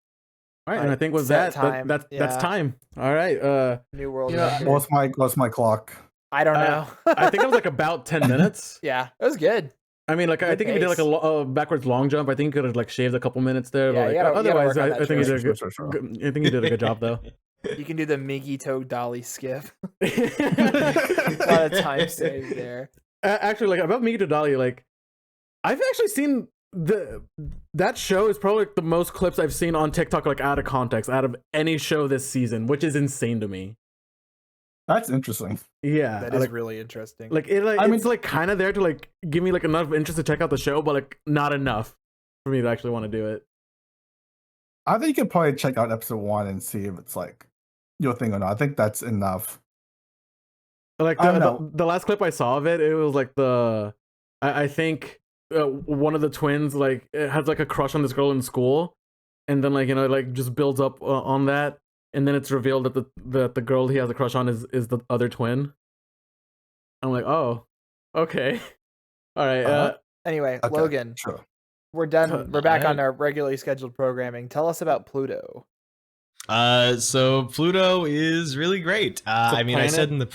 All right, and I think with that's time. All right. New World. Yeah. What's my clock? I don't know. I think it was like about 10 minutes. Yeah, it was good. I mean, like, I think if you did like a backwards long jump, I think you could have like shaved a couple minutes there. Yeah, but, like, you gotta otherwise, work on I that think you did a good. Sure. I think you did a good job though. You can do the Miggy Toe Dolly skip. A lot of time saved there. Actually, like about Miki to Dolly, like I've actually seen that show is probably like the most clips I've seen on TikTok, like out of context, out of any show this season, which is insane to me. That's interesting. Yeah, that is really interesting. Like it, like it's like kind of there to like give me like enough interest to check out the show, but like not enough for me to actually want to do it. I think you could probably check out episode 1 and see if it's like your thing or not. I think that's enough. Like the last clip I saw of it, it was like I think one of the twins like has like a crush on this girl in school, and then like, you know, like just builds up on that. And then it's revealed that the girl he has a crush on is the other twin. I'm like, oh, okay, all right. Anyway, okay, Logan, sure. We're done. We're back on our regularly scheduled programming. Tell us about Pluto. So Pluto is really great. I mean, I said in the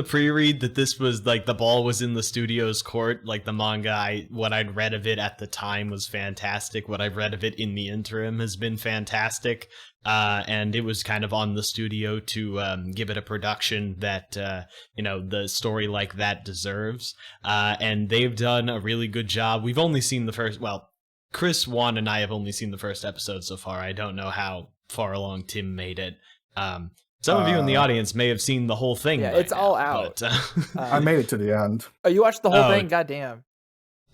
pre-read that this was like the ball was in the studio's court. Like the manga, what I'd read of it at the time was fantastic. What I've read of it in the interim has been fantastic. And it was kind of on the studio to give it a production that you know, the story like that deserves. And they've done a really good job. We've only seen the first. Well, Chris, Juan, and I have only seen the first episode so far. I don't know how far along Tim made it. Some of you in the audience may have seen the whole thing. Yeah, it's all out. But, I made it to the end. Oh, you watched the whole thing? God damn.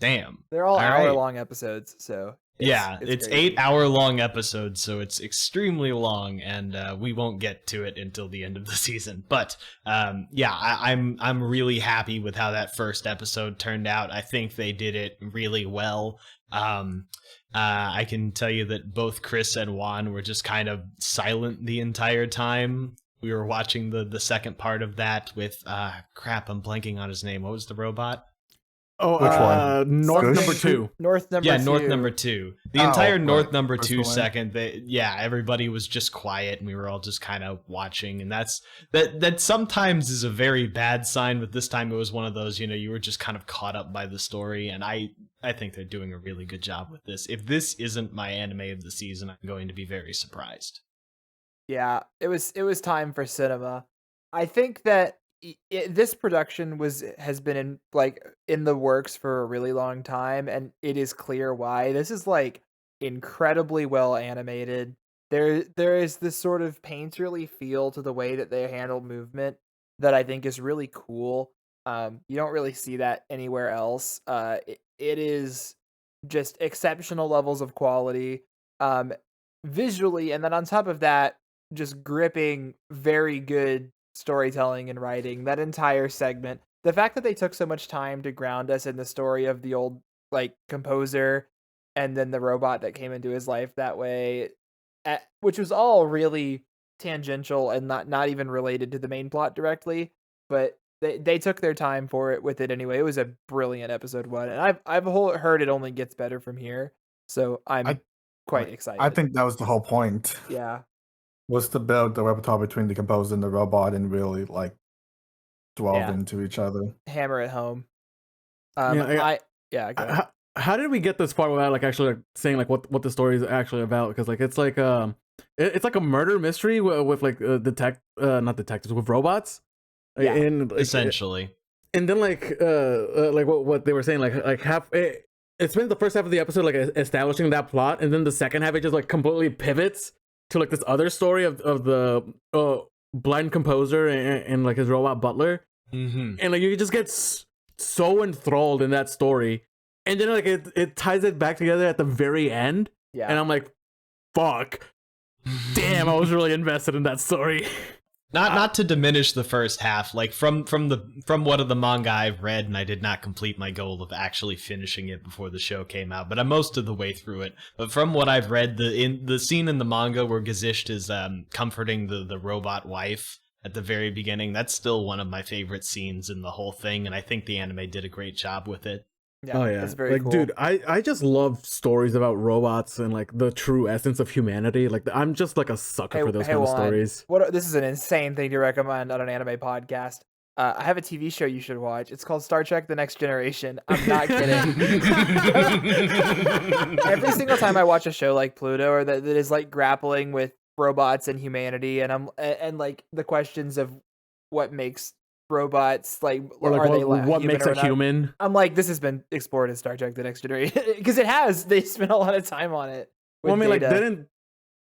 Damn. They're all right. hour-long episodes, so It's crazy. 8-hour-long episodes, so it's extremely long, and we won't get to it until the end of the season. But I'm really happy with how that first episode turned out. I think they did it really well. I can tell you that both Chris and Juan were just kind of silent the entire time. We were watching the second part of that with crap, I'm blanking on his name. What was the robot? Oh, Which one? North Scoosh? number 2. North number Yeah, two. North number 2. The Oh, entire North right. number First 2 one. second, everybody was just quiet, and we were all just kind of watching, and that sometimes is a very bad sign, but this time it was one of those, you were just kind of caught up by the story, and I think they're doing a really good job with this. If this isn't my anime of the season, I'm going to be very surprised. Yeah, it was time for cinema. I think that this production has been in the works for a really long time, and it is clear why. This is incredibly well animated. There is this sort of painterly feel to the way that they handle movement that I think is really cool. You don't really see that anywhere else. It is just exceptional levels of quality, visually, and then on top of that, just gripping, very good storytelling and writing. That entire segment, the fact that they took so much time to ground us in the story of the old composer, and then the robot that came into his life that way, which was all really tangential and not even related to the main plot directly, but they took their time for it with it anyway. It was a brilliant episode 1, and I've heard it only gets better from here, so I'm quite excited. I think that was the whole point. Yeah. Was to build the repertoire between the composer and the robot and really delve Yeah. into each other. Hammer it home. Go ahead. How did we get this far without actually saying what the story is actually about? Because it's it's like a murder mystery with not detectives, with robots. Yeah, and essentially. And then what they were saying, half it spends the first half of the episode establishing that plot, and then the second half it just completely pivots to this other story of the blind composer and his robot butler. Mm-hmm. And you just get so enthralled in that story, and then it ties it back together at the very end. Yeah. And I'm like, fuck, damn, I was really invested in that story. Not to diminish the first half, from what of the manga I've read, and I did not complete my goal of actually finishing it before the show came out, but I'm most of the way through it. But from what I've read, the scene in the manga where Gesicht is comforting the robot wife at the very beginning, that's still one of my favorite scenes in the whole thing, and I think the anime did a great job with it. Yeah, oh yeah, it's very cool. Dude, I just love stories about robots and the true essence of humanity. I'm just a sucker for those kind of stories. This is an insane thing to recommend on an anime podcast. I have a TV show you should watch. It's called Star Trek: The Next Generation. I'm not kidding. Every single time I watch a show like Pluto or that is grappling with robots and humanity, and the questions of what makes robots what makes a human. I'm this has been explored in Star Trek: The Next Generation because it has. They spent a lot of time on it. Well, I mean,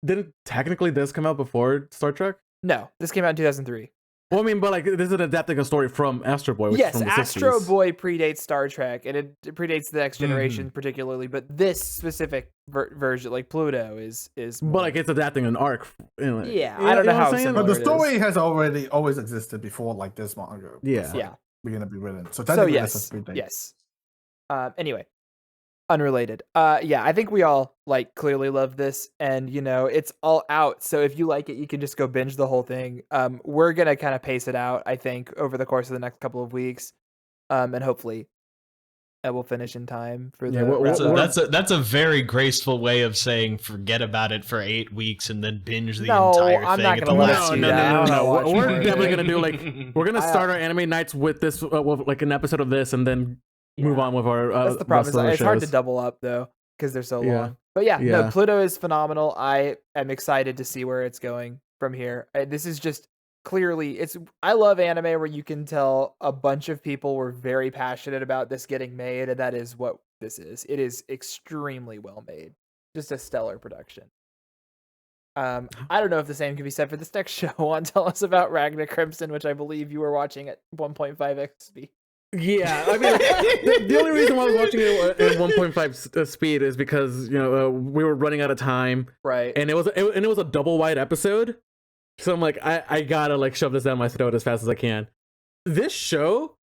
didn't technically this come out before Star Trek? No, this came out in 2003. Well, I mean, but this is adapting a story from Astro Boy. Which Yes, is from the Astro 60s. Boy predates Star Trek, and it predates The Next Generation particularly. But this specific version, Pluto, is. More... But it's adapting an arc. Yeah, I don't know how similar But the it story is. has always existed before this manga. Yeah. Beginning to be written. So technically, yes, that's a three thing. yes. Anyway, unrelated. Yeah, I think we all clearly love this, and it's all out. So if you like it, you can just go binge the whole thing. We're gonna kind of pace it out, I think, over the course of the next couple of weeks, and hopefully, it will finish in time for the. That's a very graceful way of saying forget about it for 8 weeks and then binge the entire thing. I'm not gonna let us do that. No. We're definitely gonna do we're gonna start our anime nights with this, with an episode of this, and then move on with our. That's the problem. It's hard to double up though because they're so long. But no, Pluto is phenomenal. I am excited to see where it's going from here. This is just clearly I love anime where you can tell a bunch of people were very passionate about this getting made, and that is what this is. It is extremely well made. Just a stellar production. I don't know if the same can be said for this next show. Tell us about Ragna Crimson, which I believe you were watching at 1.5x speed. Yeah, I mean, the only reason why I was watching it at 1.5 speed is because we were running out of time, Right. and it was a double wide episode, so I'm like, I gotta like shove this down my throat as fast as I can. This show,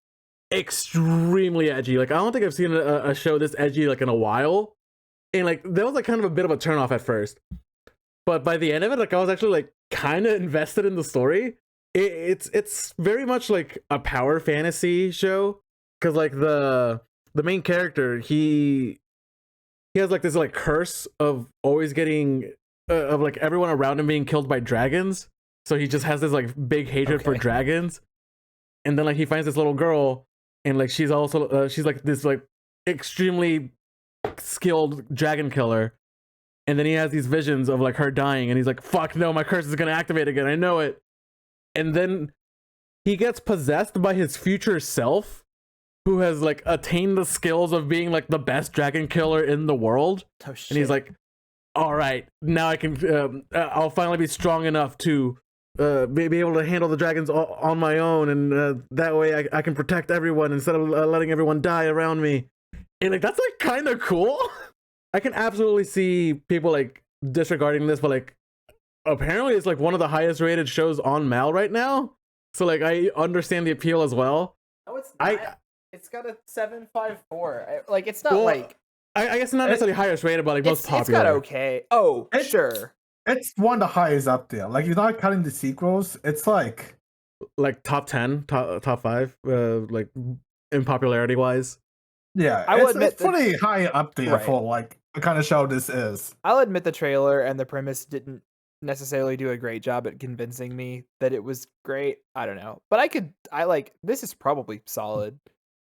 extremely edgy. Like I don't think I've seen a show this edgy like in a while, and like that was like kind of a bit of a turnoff at first, but by the end of it, like I was actually like kind of invested in the story. It's very much like a power fantasy show, because like the main character, he has like this like curse of always getting of like everyone around him being killed by dragons, so he just has this like big hatred for dragons. And then like he finds this little girl, and like she's also she's like this like extremely skilled dragon killer, and then he has these visions of like her dying, and he's like, fuck no, my curse is gonna activate again, I know it. And then he gets possessed by his future self, who has like attained the skills of being like the best dragon killer in the world. Oh, shit. And he's like, all right, now I can I'll finally be strong enough to be able to handle the dragons on my own, and that way I can protect everyone instead of letting everyone die around me. And like that's like kind of cool. I can absolutely see people like disregarding this, but like apparently it's like one of the highest rated shows on Mal right now, so like I understand the appeal as well. No, it's not. It's got a 7.54. Like it's not like I guess not necessarily highest rated, but like most popular. It's got okay. Oh, sure. It's one of the highest up there. Like you're not cutting the sequels. It's like top 10, top 5, like in popularity wise. Yeah, I will admit it's pretty high up there for like the kind of show this is. I'll admit the trailer and the premise didn't necessarily do a great job at convincing me that it was great. I don't know, but I like this is probably solid.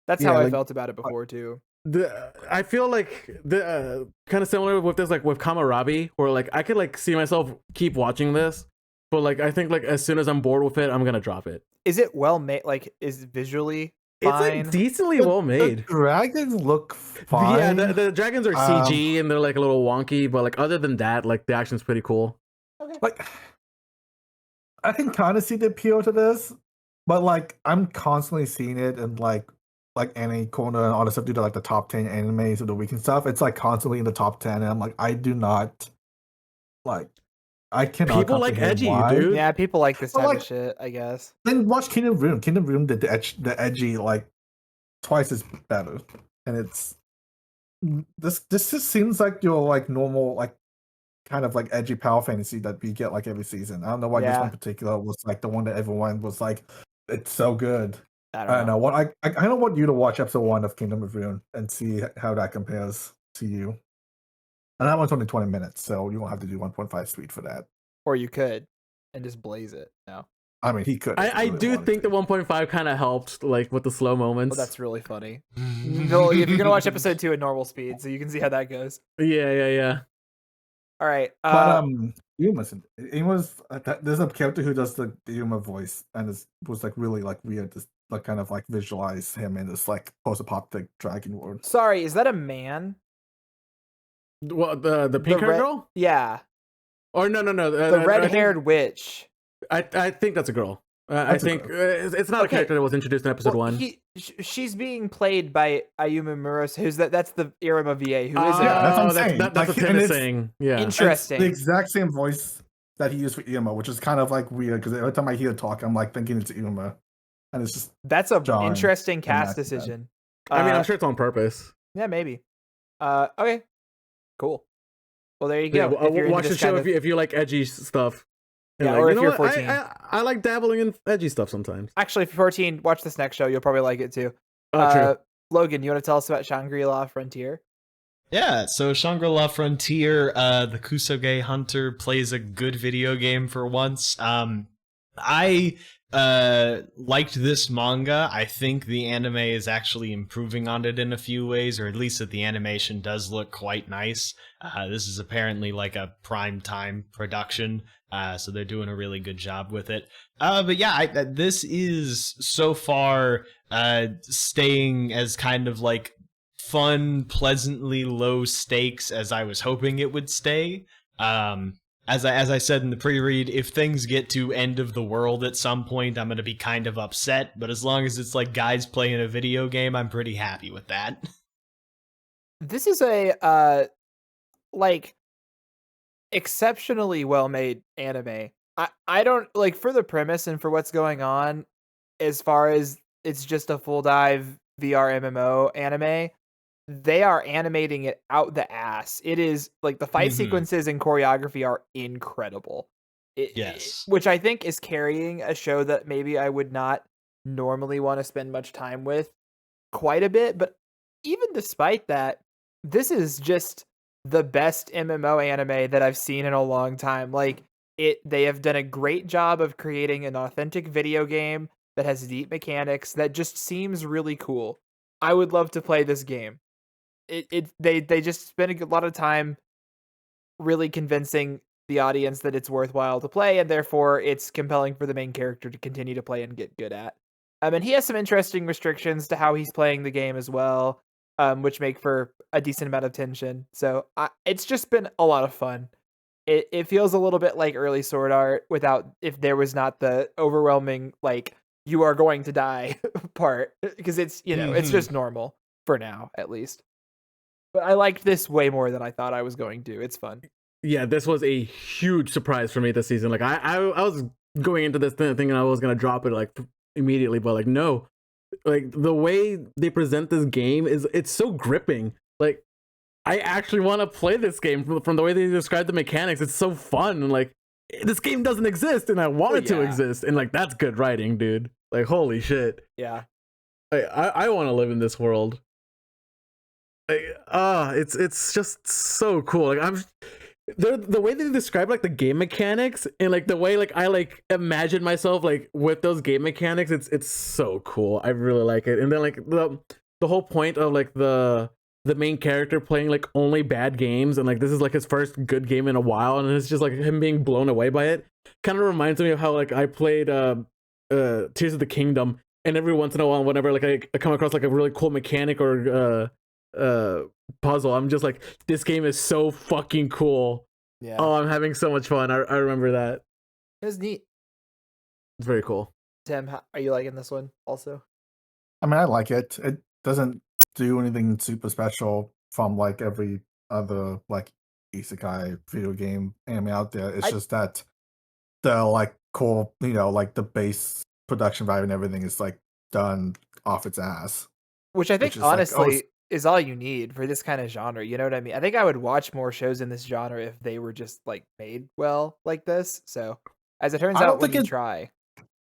That's how I felt about it before too. I feel like the kind of similar with this, like with Kamierabi, where like I could like see myself keep watching this, but like I think like as soon as I'm bored with it, I'm gonna drop it. Is it well made? Like, is visually fine? It's like decently well made. The dragons look fine. Yeah, the dragons are CG and they're like a little wonky, but like other than that, like the action's pretty cool. Okay. Like I can kind of see the appeal to this, but like I'm constantly seeing it in like any corner and all the stuff due to like the top 10 animes of the week and stuff. It's like constantly in the top 10, and I'm like, I do not like. I cannot. People like edgy, why. dude. Yeah, people like this type of shit, I guess. Then watch Kingdom Room. Kingdom Room did the edgy like twice as better, and it's this just seems like your like normal like kind of like edgy power fantasy that we get like every season. I don't know why this one in particular was like the one that everyone was like, it's so good. I don't know. What I don't want you to watch episode 1 of Kingdom of Rune and see how that compares to you. And that one's only 20 minutes, so you won't have to do 1.5 speed for that. Or you could and just blaze it. No. I mean, he could. I do think the 1.5 kind of helped, like with the slow moments. Well, that's really funny. If you're gonna watch episode 2 at normal speed, so you can see how that goes. Yeah. All right. But Yuma's there's a character who does the Yuma voice, and was like really like weird. This like kind of like visualize him in this like post-apocalyptic dragon world. Sorry, is that a man? What, the pink hair girl? Yeah. Or no. The red-haired witch. I think that's a girl. I think it's not a character that was introduced in episode 1. She's being played by Ayumi Murose, who's that's the Iruma VA, who is that's what I'm saying. That's what Tim is saying. Yeah. Interesting. It's the exact same voice that he used for Iruma, which is kind of like weird because every time I hear talk, I'm like thinking it's Iruma. And it's just that's a interesting cast decision. I mean, I'm sure it's on purpose. Yeah, maybe. Okay, cool. Well, there you go. Yeah, watch the show if you like edgy stuff. Yeah, like, or if you're 14. I like dabbling in edgy stuff sometimes. Actually, if you're 14, watch this next show. You'll probably like it too. True. Logan, you want to tell us about Shangri-La Frontier? Yeah, so Shangri-La Frontier, the Kusoge Hunter plays a good video game for once. I liked this manga. I think the anime is actually improving on it in a few ways, or at least that the animation does look quite nice. This is apparently like a prime time production, so they're doing a really good job with it. But yeah, this is so far staying as kind of like fun, pleasantly low stakes as I was hoping it would stay. as I said in the pre-read, if things get to end of the world at some point, I'm going to be kind of upset. But as long as it's like guys playing a video game, I'm pretty happy with that. This is a like exceptionally well made anime. I don't like for the premise and for what's going on, as far as it's just a full dive VR MMO anime. They are animating it out the ass. It is like the fight sequences and choreography are incredible. Yes. Which I think is carrying a show that maybe I would not normally want to spend much time with quite a bit. But even despite that, this is just the best MMO anime that I've seen in a long time. Like they have done a great job of creating an authentic video game that has deep mechanics that just seems really cool. I would love to play this game. They just spend a lot of time really convincing the audience that it's worthwhile to play, and therefore it's compelling for the main character to continue to play and get good at. And he has some interesting restrictions to how he's playing the game as well, which make for a decent amount of tension. So it's just been a lot of fun. It feels a little bit like early Sword Art if there was not the overwhelming like you are going to die part, because it's it's just normal for now at least. But I liked this way more than I thought I was going to. It's fun. Yeah, this was a huge surprise for me this season. Like I was going into this thinking I was gonna drop it like immediately, but like no, like the way they present this game it's so gripping. Like I actually want to play this game from the way they describe the mechanics. It's so fun, and like this game doesn't exist, and I want it to exist, and like that's good writing, dude. Like holy shit. Yeah. I want to live in this world. It's just so cool. Like the way they describe like the game mechanics and like the way like I like imagine myself like with those game mechanics, it's so cool. I really like it. And then like the whole point of like the main character playing like only bad games, and like this is like his first good game in a while, and it's just like him being blown away by it. Kind of reminds me of how like I played Tears of the Kingdom, and every once in a while whenever like I come across like a really cool mechanic or puzzle, I'm just like, this game is so fucking cool. Yeah. Oh, I'm having so much fun. I remember that. It was neat. It's very cool. Tim, are you liking this one also? I mean, I like it. It doesn't do anything super special from like every other like isekai video game anime out there. It's just that the like core, like the base production value and everything is like done off its ass. Which I think honestly is all you need for this kind of genre. You know what I mean? I think I would watch more shows in this genre if they were just like made well like this. So as it turns out, when you try,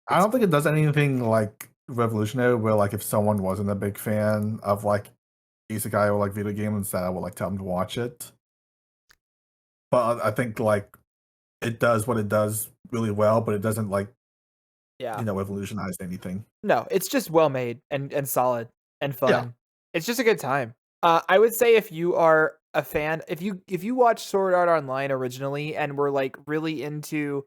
I don't think it does anything like revolutionary where like if someone wasn't a big fan of like isekai or like video games, that I would like tell them to watch it. But I think like it does what it does really well, but it doesn't like revolutionize anything. No, it's just well made and solid and fun. Yeah. It's just a good time. I would say if you are a fan, if you watched Sword Art Online originally and were like really into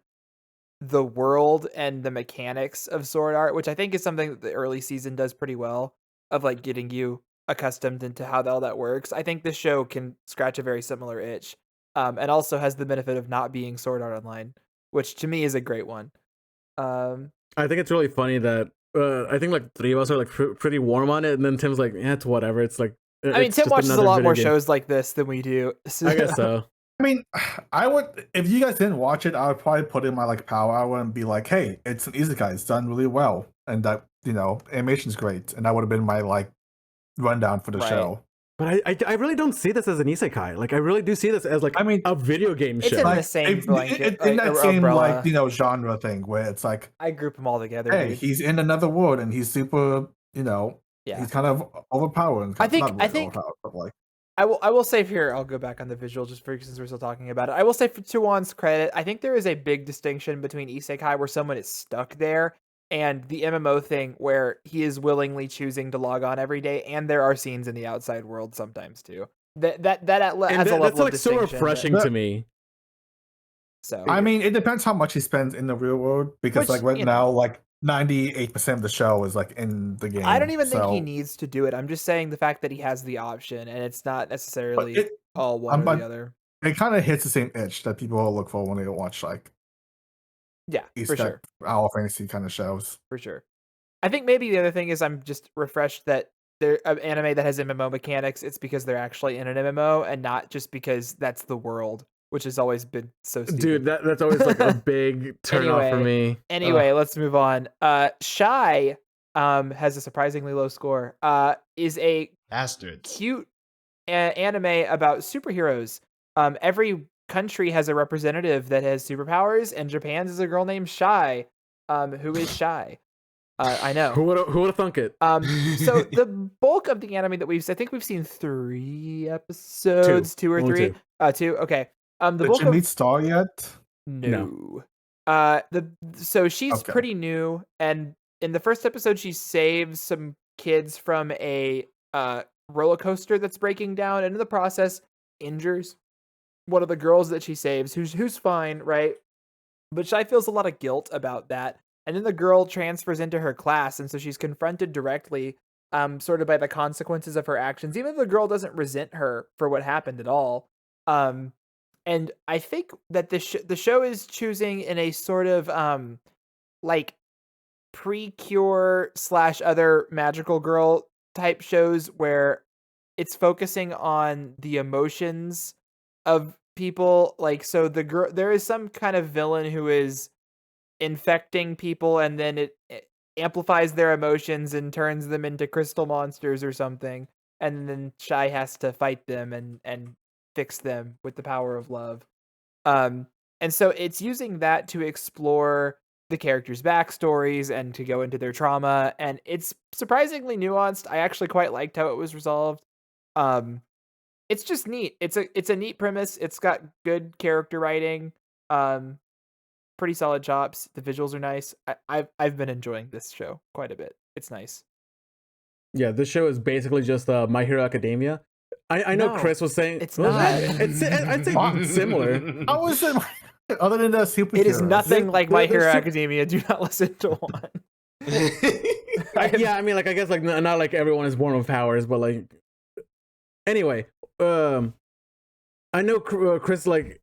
the world and the mechanics of Sword Art, which I think is something that the early season does pretty well, of like getting you accustomed into how all that works. I think this show can scratch a very similar itch, and also has the benefit of not being Sword Art Online, which to me is a great one. I think it's really funny that I think like three of us are like pretty warm on it, and then Tim's like, yeah, it's whatever. It's like I mean, Tim watches a lot more shows like this than we do. So. I guess so. I mean, I would, if you guys didn't watch it, I would probably put in my like power hour and be like, hey, it's an isekai, it's done really well, and that animation's great, and that would have been my like rundown for the show. But I really don't see this as an isekai. Like I really do see this as like a video game show. It's in the same blanket, in that same umbrella. Like genre thing where it's like I group them all together. Hey, dude. He's in another world and he's super, he's kind of overpowered. I think but like I will say here, I'll go back on the visual just for since we're still talking about it. I will say to Juan's credit, I think there is a big distinction between isekai where someone is stuck there and the MMO thing where he is willingly choosing to log on every day, and there are scenes in the outside world sometimes too. That has a level that's like of so refreshing to me. So I mean, it depends how much he spends in the real world, because like right now, like 98% of the show is like in the game. I don't even think he needs to do it. I'm just saying the fact that he has the option, and it's not necessarily all one or the other. it kind of hits the same itch that people look for when they watch like Yeah, these for sure. Final Fantasy kind of shows. For sure. I think maybe the other thing is I'm just refreshed that they're an anime that has MMO mechanics. It's because they're actually in an MMO and not just because that's the world, which has always been so stupid. Dude, that's always like a big turn off for me. Anyway, let's move on. Shy has a surprisingly low score. Is a Bastards. cute anime about superheroes. Every country has a representative that has superpowers, and Japan's is a girl named Shy, who is Shy. I know. Who would have thunk it? So the bulk of the anime that I think we've seen 3 episodes, two or Only three. two. 2. Okay. The Did bulk you of meet Star yet? no. So she's Okay. pretty new, and in the first episode, she saves some kids from a roller coaster that's breaking down, and in the process, injures one of the girls that she saves, who's fine, right? But Shy feels a lot of guilt about that, and then the girl transfers into her class, and so she's confronted directly, sort of by the consequences of her actions, even if the girl doesn't resent her for what happened at all. And I think that the show is choosing in a sort of like Precure / other magical girl type shows where it's focusing on the emotions of people. Like, so the girl, there is some kind of villain who is infecting people, and then it amplifies their emotions and turns them into crystal monsters or something, and then Shy has to fight them and fix them with the power of love. And so it's using that to explore the characters' backstories and to go into their trauma, and it's surprisingly nuanced. I actually quite liked how it was resolved. It's just neat. It's a neat premise. It's got good character writing. Pretty solid chops. The visuals are nice. I've been enjoying this show quite a bit. It's nice. Yeah, this show is basically just My Hero Academia. I know No, Chris was saying it's not. I'd say similar. How is it? Other than the superheroes, It is nothing like My Hero there's Academia. Do not listen to one. Yeah, I mean, like, I guess, like, not like everyone is born with powers, but like, anyway, I know Chris, like,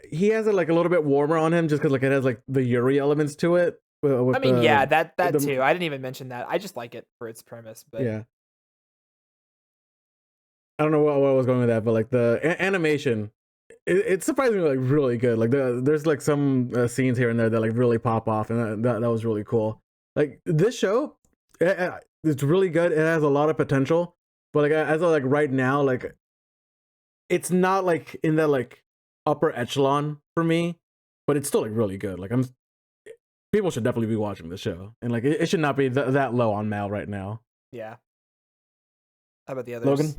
he has it like a little bit warmer on him just because like it has like the Yuri elements to it. I mean, yeah, that too. I didn't even mention that. I just like it for its premise. But yeah, I don't know what I was going with that, but like the animation, it's surprisingly like really good. Like there's like some scenes here and there that like really pop off, and that was really cool. Like this show, it's really good. It has a lot of potential, but like as of like right now, like it's not like in that like upper echelon for me, but it's still like really good. Like people should definitely be watching this show, and like it should not be that low on Mal right now. yeah. How about the others? Logan?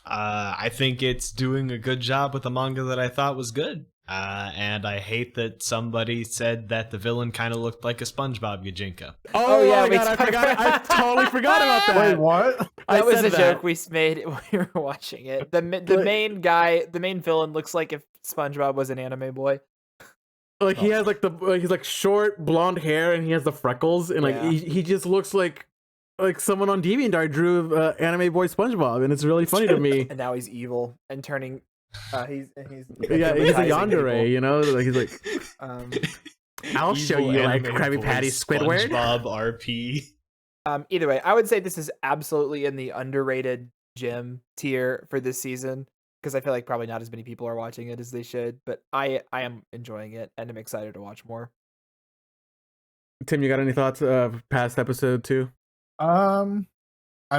I think it's doing a good job with a manga that I thought was good. And I hate that somebody said that the villain kind of looked like a SpongeBob Yajinka. Oh, yeah, my God, I totally forgot about that. Wait, what? That was said a joke we made when we were watching it. The main guy, the main villain, looks like if SpongeBob was an anime boy. Like he has like he's like short blonde hair and he has the freckles and like Yeah. he just looks like someone on DeviantArt drew anime boy SpongeBob, and it's really funny to me. And now he's evil and turning. He's Yeah, he's a hypnotizing yandere, people. you know. Like he's like, I'll show Evil you like anime Krabby voice Patty Squidward. SpongeBob RP. Either way, I would say this is absolutely in the underrated gem tier for this season because I feel like probably not as many people are watching it as they should. But I am enjoying it and I'm excited to watch more. Tim, you got any thoughts past episode 2? I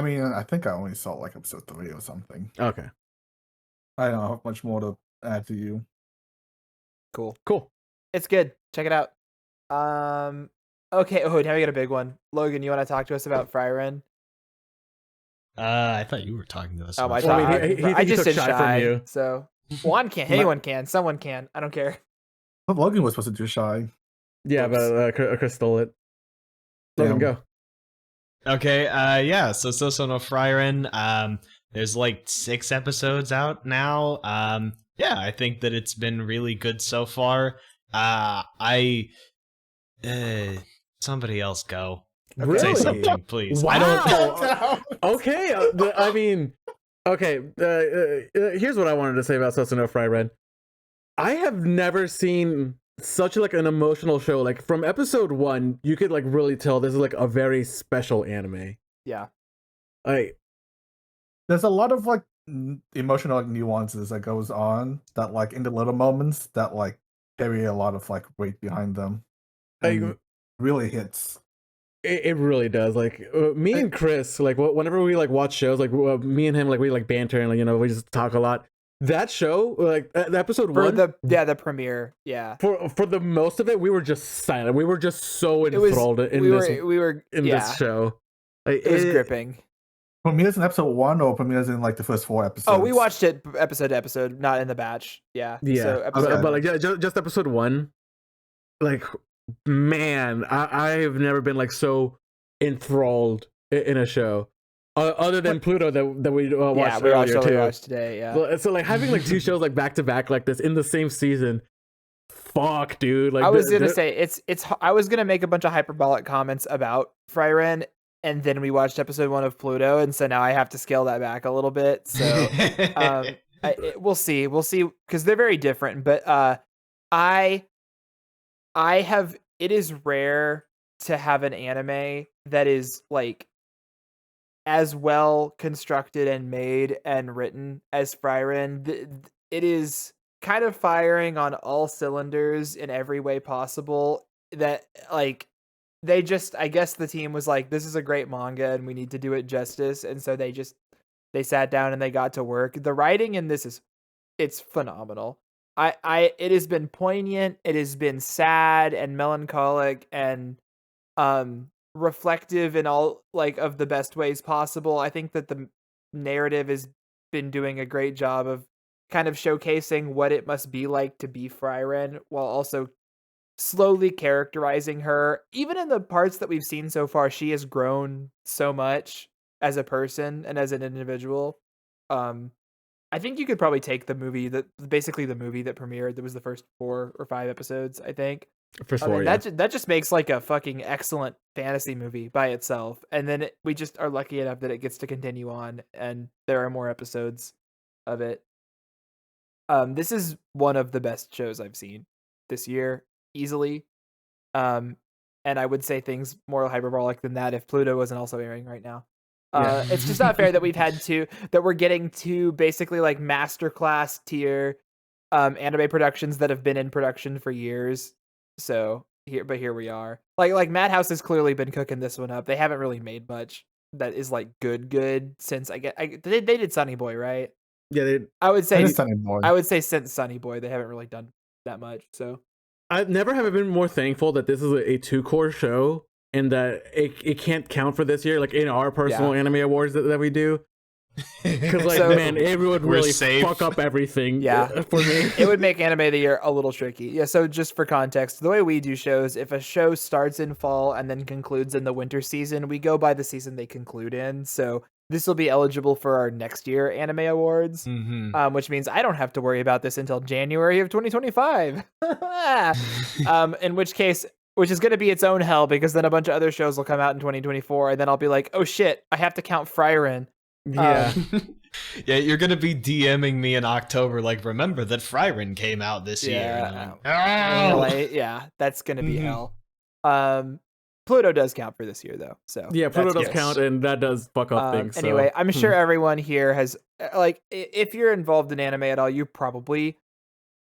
mean, I think I only saw like episode 3 or something. Okay, I don't have much more to add to you. Cool. It's It's good. Check it out. Okay. Oh, now we got a big one. Logan, you want to talk to us about Frieren? I thought you were talking to us. Oh my about Well, I god! mean, he I just took said Shy from shy. you. So one can, anyone can, someone can. I don't care. But Logan was supposed to do Shy. Yeah, but Chris stole it. Logan, Damn. go. Okay, yeah, so no Frieren. There's like 6 episodes out now. Yeah, I think that it's been really good so far. Somebody else go. Really? Say something, please. Wow. I don't. Okay, I mean, Okay, here's what I wanted to say about Sousou no Frieren. I have never seen such like an emotional show. Like from episode 1, you could like really tell this is like a very special anime. Yeah. Like There's a lot of like emotional like, nuances that goes on that like in the little moments that like carry a lot of like weight behind them. And Like, really hits. it really does. Like me and Chris, like whenever we like watch shows, like me and him, like we like banter and like we just talk a lot. That show, like the episode For 1, the premiere, yeah. For the most of it, we were just silent. We were just so enthralled in this show. Like, it was gripping. Premieres in episode 1 or premieres in like the first 4 episodes? Oh, we watched it episode to episode, not in the batch. Yeah. Yeah. So but like just episode 1. Like, man, I've never been like so enthralled in a show. Other than Pluto that we watched earlier too. We watched today, yeah. So like having like 2 shows like back to back like this in the same season, fuck, dude. Like I was gonna say it's. I was gonna make a bunch of hyperbolic comments about Frieren, and then we watched episode 1 of Pluto, and so now I have to scale that back a little bit. So we'll see, because they're very different. But I have. It is rare to have an anime that is like as well constructed and made and written as Frieren. It is kind of firing on all cylinders in every way possible. That like they just, I guess the team was like, this is a great manga and we need to do it justice, and so they sat down and they got to work. The writing in this it's phenomenal. It has been poignant, it has been sad and melancholic and reflective in all like of the best ways possible. I think that the narrative has been doing a great job of kind of showcasing what it must be like to be Frieren, while also slowly characterizing her. Even in the parts that we've seen so far, she has grown so much as a person and as an individual. I think you could probably take the movie that premiered. That was the first 4 or 5 episodes, I think. First 4, yeah. That just makes like a fucking excellent fantasy movie by itself. And then we just are lucky enough that it gets to continue on, and there are more episodes of it. This is one of the best shows I've seen this year, easily. And I would say things more hyperbolic than that if Pluto wasn't also airing right now. It's just not fair that we're getting 2 basically like masterclass tier anime productions that have been in production for years. So here we are. Like Madhouse has clearly been cooking this one up. They haven't really made much that is like good since they did Sunny Boy, right? Yeah, I would say Sunny Boy. I would say since Sunny Boy they haven't really done that much. So I never have been more thankful that this is a 2-core show and that it can't count for this year, like in our personal anime awards that we do. Because like, man, it would really fuck up everything. Yeah, for me, it would make anime of the year a little tricky. Yeah. So just for context, the way we do shows, if a show starts in fall and then concludes in the winter season, we go by the season they conclude in. So this will be eligible for our next year anime awards, which means I don't have to worry about this until January of 2025. In which case, which is going to be its own hell, because then a bunch of other shows will come out in 2024, and then I'll be like, oh shit, I have to count Frieren. Yeah. Yeah, you're gonna be DMing me in October, like, remember that Frieren came out this year. Yeah, that's gonna be hell. Pluto does count for this year, though. So yeah, Pluto does count, and that does fuck up things. Anyway, I'm sure everyone here has, like, if you're involved in anime at all, you probably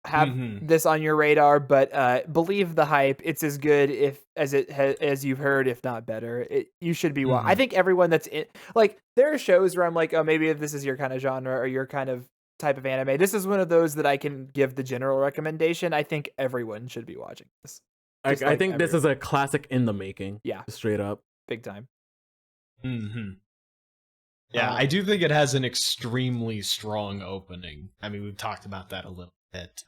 have this on your radar, but believe the hype. It's as good as you've heard, if not better. You should be I think everyone that's in, like, there are shows where I'm like, oh, maybe if this is your kind of genre or your kind of type of anime, this is one of those that I can give the general recommendation. I think everyone should be watching this. I think this is a classic in the making. Yeah, straight up, big time. Yeah, I do think it has an extremely strong opening. I mean, we've talked about that a little bit.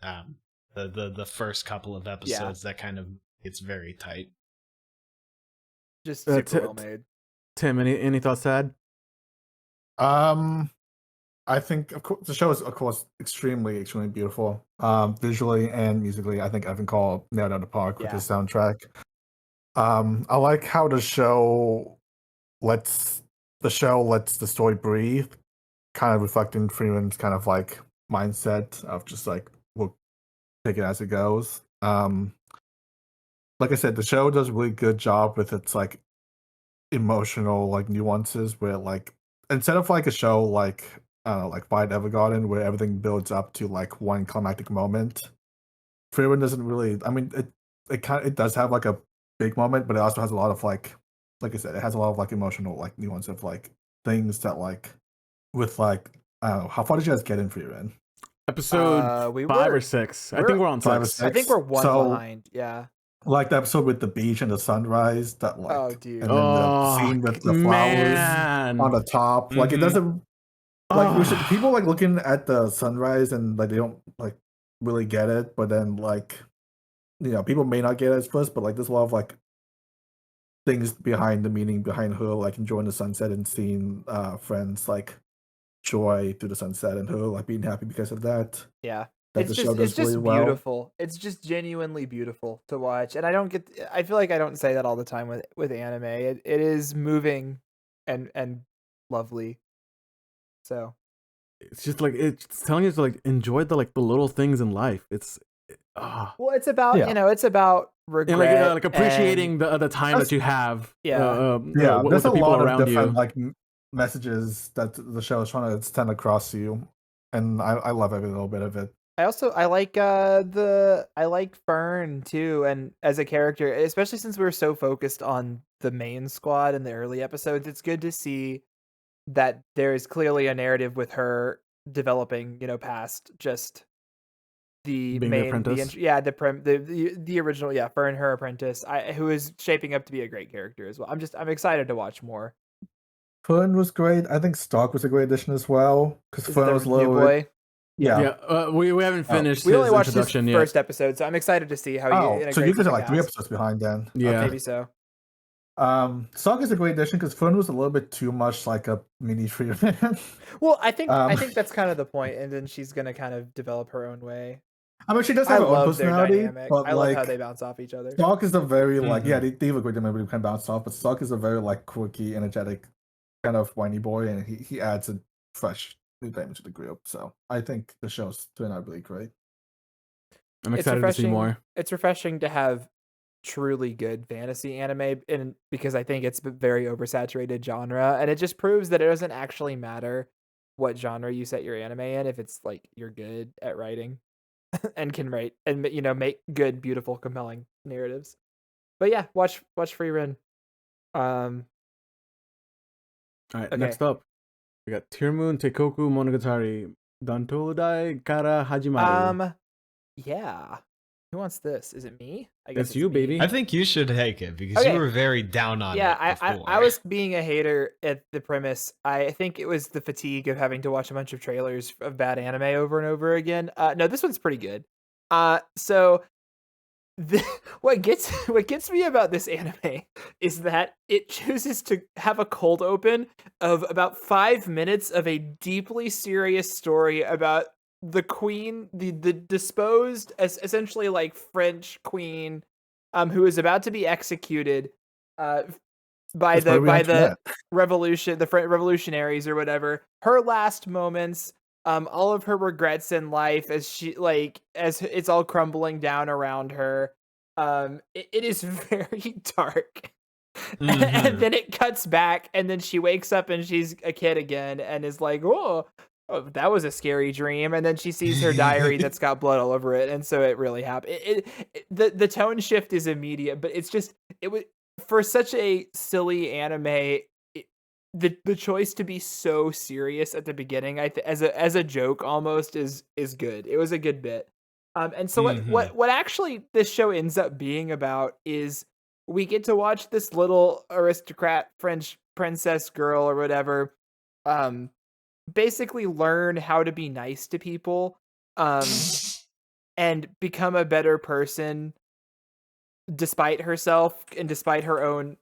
The first couple of episodes, that kind of, it's very tight. Just super well made. Tim, any thoughts to add? I think, of course, the show is, of course, extremely beautiful. Visually and musically, I think Evan Call nailed out the park with his soundtrack. I like how the show lets the story breathe. kind of reflecting Frieren's kind of like mindset of just like we'll take it as it goes. Like I said, the show does a really good job with its like emotional like nuances where like instead of like a show like like Violet Evergarden where everything builds up to like one climactic moment, Frieren doesn't really. I mean, it does have like a big moment, but it also has a lot of like I said, it has a lot of like emotional like nuance of like things that like with like I don't know, how far did you guys get in Frieren? Episode We 5 were- or 6. I think we're on 5 or 6. I think we're one So- behind. Yeah. Like the episode with the beach and the sunrise, that like, Oh, dude. and then the scene with the flowers man. on the top. Like it Mhm. doesn't. Like we should, people like looking at the sunrise and like they don't like really get it, but then like people may not get it at first, but like there's a lot of like things behind the meaning behind her like enjoying the sunset and seeing friends like joy through the sunset and her like being happy because of that. Yeah. That the show does It's just really well. beautiful. It's just genuinely beautiful to watch. And I feel like I don't say that all the time with anime. It is moving and lovely. So, It's just like it's telling you to like enjoy the little things in life. It's well, it's about, Yeah. it's about regret and like appreciating and- the time that you have. Yeah. Yeah, with there's the a people lot of around different you. like messages that the show is trying to send across to you, and I love every little bit of it. I like I like Fern too, and as a character, especially since we were so focused on the main squad in the early episodes, it's good to see that there is clearly a narrative with her developing, past just the Being the main, apprentice? the original, Fern, her apprentice, who is shaping up to be a great character as well. I'm excited to watch more. Fern was great. I think Stark was a great addition as well because Is Fern the was a new little boy? yeah. We haven't finished We his only watched his introduction yet. first episode, so I'm excited to see how he Oh, integrates so you guys with are the like 3 cast. episodes behind then. Yeah. Maybe so. Stark is a great addition because Fern was a little bit too much like a mini Frieren. Well, I think Um, that's kind of the point, and then she's gonna kind of develop her own way. I mean, she does I have her own love their personality, dynamic. but I like love how they bounce off each other. Stark is a very like Mhm. they have a great dynamic, kind of bounce off, but Stark is a very like quirky, energetic, kind of whiny boy, and he adds a fresh new dimension to the group. So I think the show's turned out really great. I'm excited to see more. It's refreshing to have truly good fantasy anime, and because I think it's a very oversaturated genre, and it just proves that it doesn't actually matter what genre you set your anime in if it's like you're good at writing and can write and make good, beautiful, compelling narratives. But yeah, watch Frieren. All right, Okay. next up, we got Tearmoon Teikoku Monogatari Dantodai Kara Hajimaru. Yeah. Who wants this? Is it me? I It's you, me. baby. I think you should take it because Okay. you were very down on Yeah, it before. I was being a hater at the premise. I think it was the fatigue of having to watch a bunch of trailers of bad anime over and over again. No, this one's pretty good. So what gets me about this anime is that it chooses to have a cold open of about 5 minutes of a deeply serious story about the queen, the disposed, as essentially like French queen, who is about to be executed, by That's why we the actually met. revolution, the French revolutionaries or whatever. Her last moments, all of her regrets in life as it's all crumbling down around her. It is very dark. And then it cuts back, and then she wakes up and she's a kid again and is like, oh, that was a scary dream. And then she sees her diary that's got blood all over it, and so it really happened. The tone shift is immediate, but it's just it was for such a silly anime. The choice to be so serious at the beginning, as a joke almost is good. It was a good bit. And so what actually this show ends up being about is we get to watch this little aristocrat French princess girl or whatever, basically learn how to be nice to people, and become a better person despite herself and despite her own,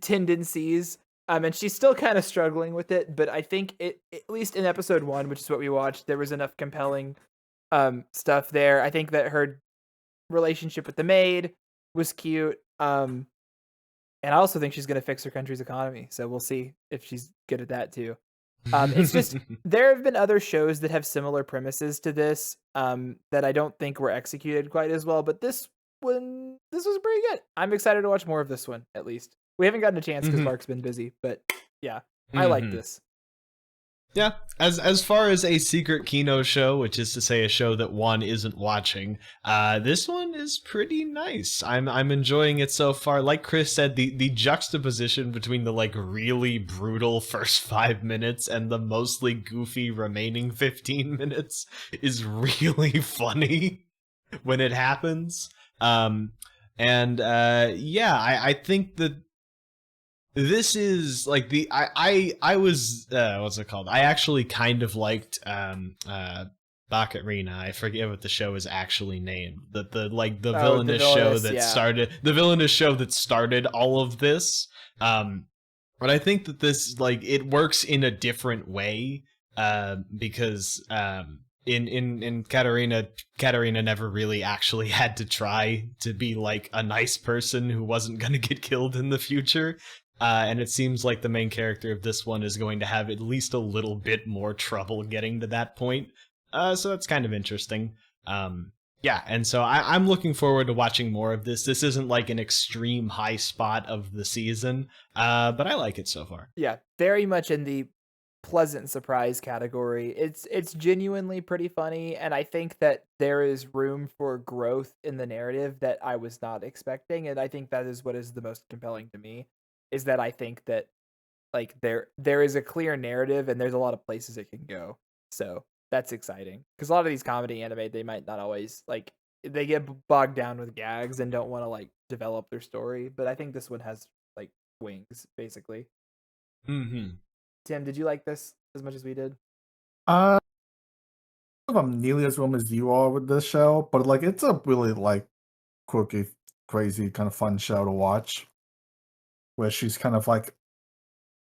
tendencies. And she's still kind of struggling with it, but I think at least in episode 1, which is what we watched, there was enough compelling stuff there. I think that her relationship with the maid was cute. And I also think she's going to fix her country's economy. So we'll see if she's good at that too. It's just there have been other shows that have similar premises to this that I don't think were executed quite as well, but this was pretty good. I'm excited to watch more of this one, at least. We haven't gotten a chance because Mark's been busy, but yeah, I like this. Yeah, as far as a secret Kino show, which is to say a show that Juan isn't watching, this one is pretty nice. I'm enjoying it so far. Like Chris said, the juxtaposition between the like really brutal first 5 minutes and the mostly goofy remaining 15 minutes is really funny when it happens. I think that this is like I was what's it called? I actually kind of liked Baccarina. I forget what the show is actually named. The villainous show that started the villainous show that started all of this. But I think that this like it works in a different way because in Katarina never really actually had to try to be like a nice person who wasn't gonna get killed in the future. And it seems like the main character of this one is going to have at least a little bit more trouble getting to that point. So that's kind of interesting. And so I'm looking forward to watching more of this. This isn't like an extreme high spot of the season, but I like it so far. Yeah, very much in the pleasant surprise category. It's genuinely pretty funny, and I think that there is room for growth in the narrative that I was not expecting, and I think that is what is the most compelling to me. Is that I think that like there is a clear narrative and there's a lot of places it can go. So that's exciting because a lot of these comedy anime they might not always like they get bogged down with gags and don't want to like develop their story. But I think this one has like wings basically. Tim, did you like this as much as we did? I'm nearly as warm as you are with this show, but like it's a really like quirky, crazy, kind of fun show to watch. Where she's kind of like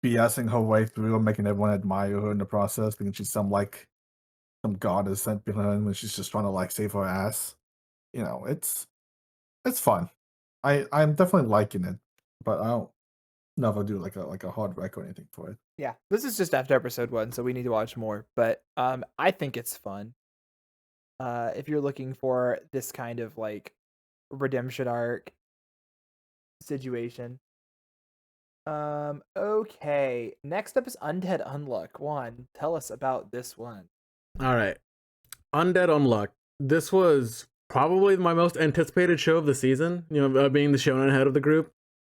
BSing her way through and making everyone admire her in the process, thinking she's some goddess sent behind when she's just trying to like save her ass. You know, it's fun. I'm definitely liking it, but I don't never do like a hard rec or anything for it. Yeah, this is just after episode 1, so we need to watch more. But I think it's fun. If you're looking for this kind of like redemption arc situation. Okay. Next up is Undead Unluck. Juan, tell us about this one. All right. Undead Unluck. This was probably my most anticipated show of the season, being the shonen head of the group.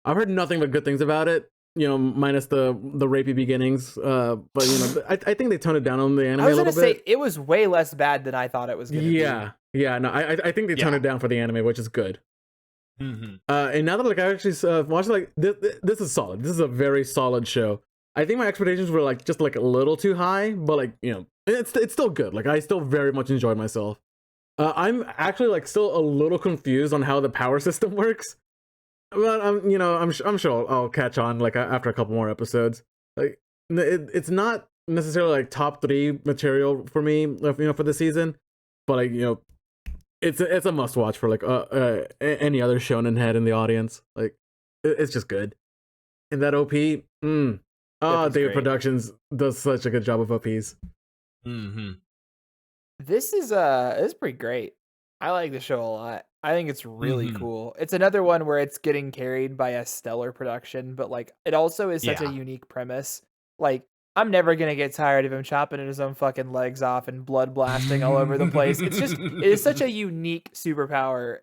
I've heard nothing but good things about it, minus the rapey beginnings. But, I think they toned it down on the anime a little bit. I was going to say, it was way less bad than I thought it was going to be. Yeah. No, I think they toned it down for the anime, which is good. And now that like I actually watched like this is solid. This is a very solid show. I think my expectations were like just like a little too high, but like it's still good. Like I still very much enjoyed myself. I'm actually like still a little confused on how the power system works, but I'm sure I'll catch on like after a couple more episodes. Like it's not necessarily like top 3 material for me, for the season, but like it's a must watch for like any other shonen head in the audience. Like it's just good. And that OP, David Productions does such a good job of OPs. This is pretty great. I like the show a lot. I think it's really cool. It's another one where it's getting carried by a stellar production, but like it also is such a unique premise. Like I'm never gonna get tired of him chopping his own fucking legs off and blood blasting all over the place. It is such a unique superpower,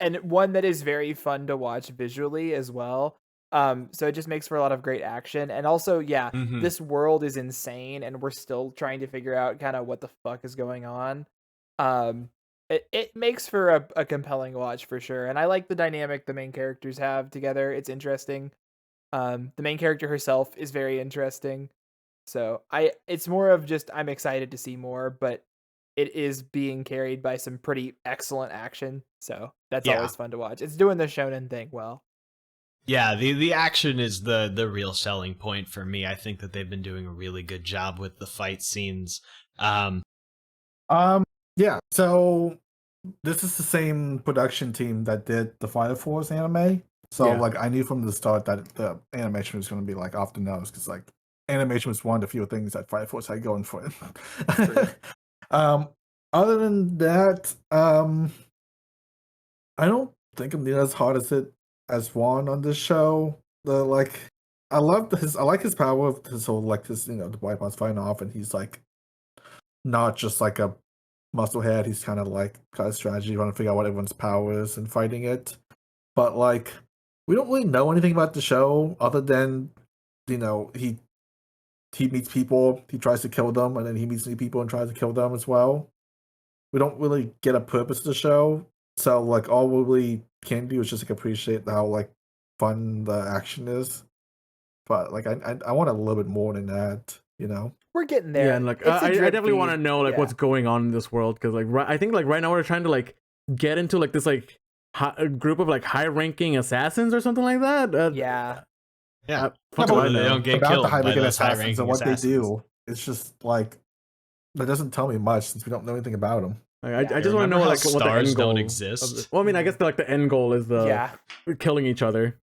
and one that is very fun to watch visually as well. So it just makes for a lot of great action, and also, this world is insane, and we're still trying to figure out kind of what the fuck is going on. It makes for a compelling watch for sure, and I like the dynamic the main characters have together. It's interesting. The main character herself is very interesting. So it's more of just I'm excited to see more, but it is being carried by some pretty excellent action. So that's always fun to watch. It's doing the shonen thing well. Yeah, the action is the real selling point for me. I think that they've been doing a really good job with the fight scenes. Yeah, so this is the same production team that did the Fire Force anime. So like I knew from the start that the animation was going to be like off the nose because like animation was one of the few things that Fire Force had going for it. Other than that, I don't think I'm near as hard as Juan on this show. I like his power of his whole the white boss fighting off, and he's like not just like a musclehead. He's kind of like got a strategy, trying to figure out what everyone's power is and fighting it. But like, we don't really know anything about the show other than he meets people, he tries to kill them, and then he meets new people and tries to kill them as well. We don't really get a purpose to the show, so like all we really can do is just like appreciate how like fun the action is. But like I want a little bit more than that, We're getting there. Yeah, and like It's a I drip definitely want to feed. know like Yeah. what's going on in this world, because like I think like right now we're trying to like get into like this like a group of like high ranking assassins or something like that. Yeah. Yeah. Fuck do I Hopefully they know. don't get about killed the by high-ranking those assassins high-ranking and what assassins. they do. It's just like that doesn't tell me much since we don't know anything about them. Like, Yeah. I just want to Remember know how like what the stars end goal don't of exist? this- well, I mean, I guess like the end goal is Yeah. killing each other.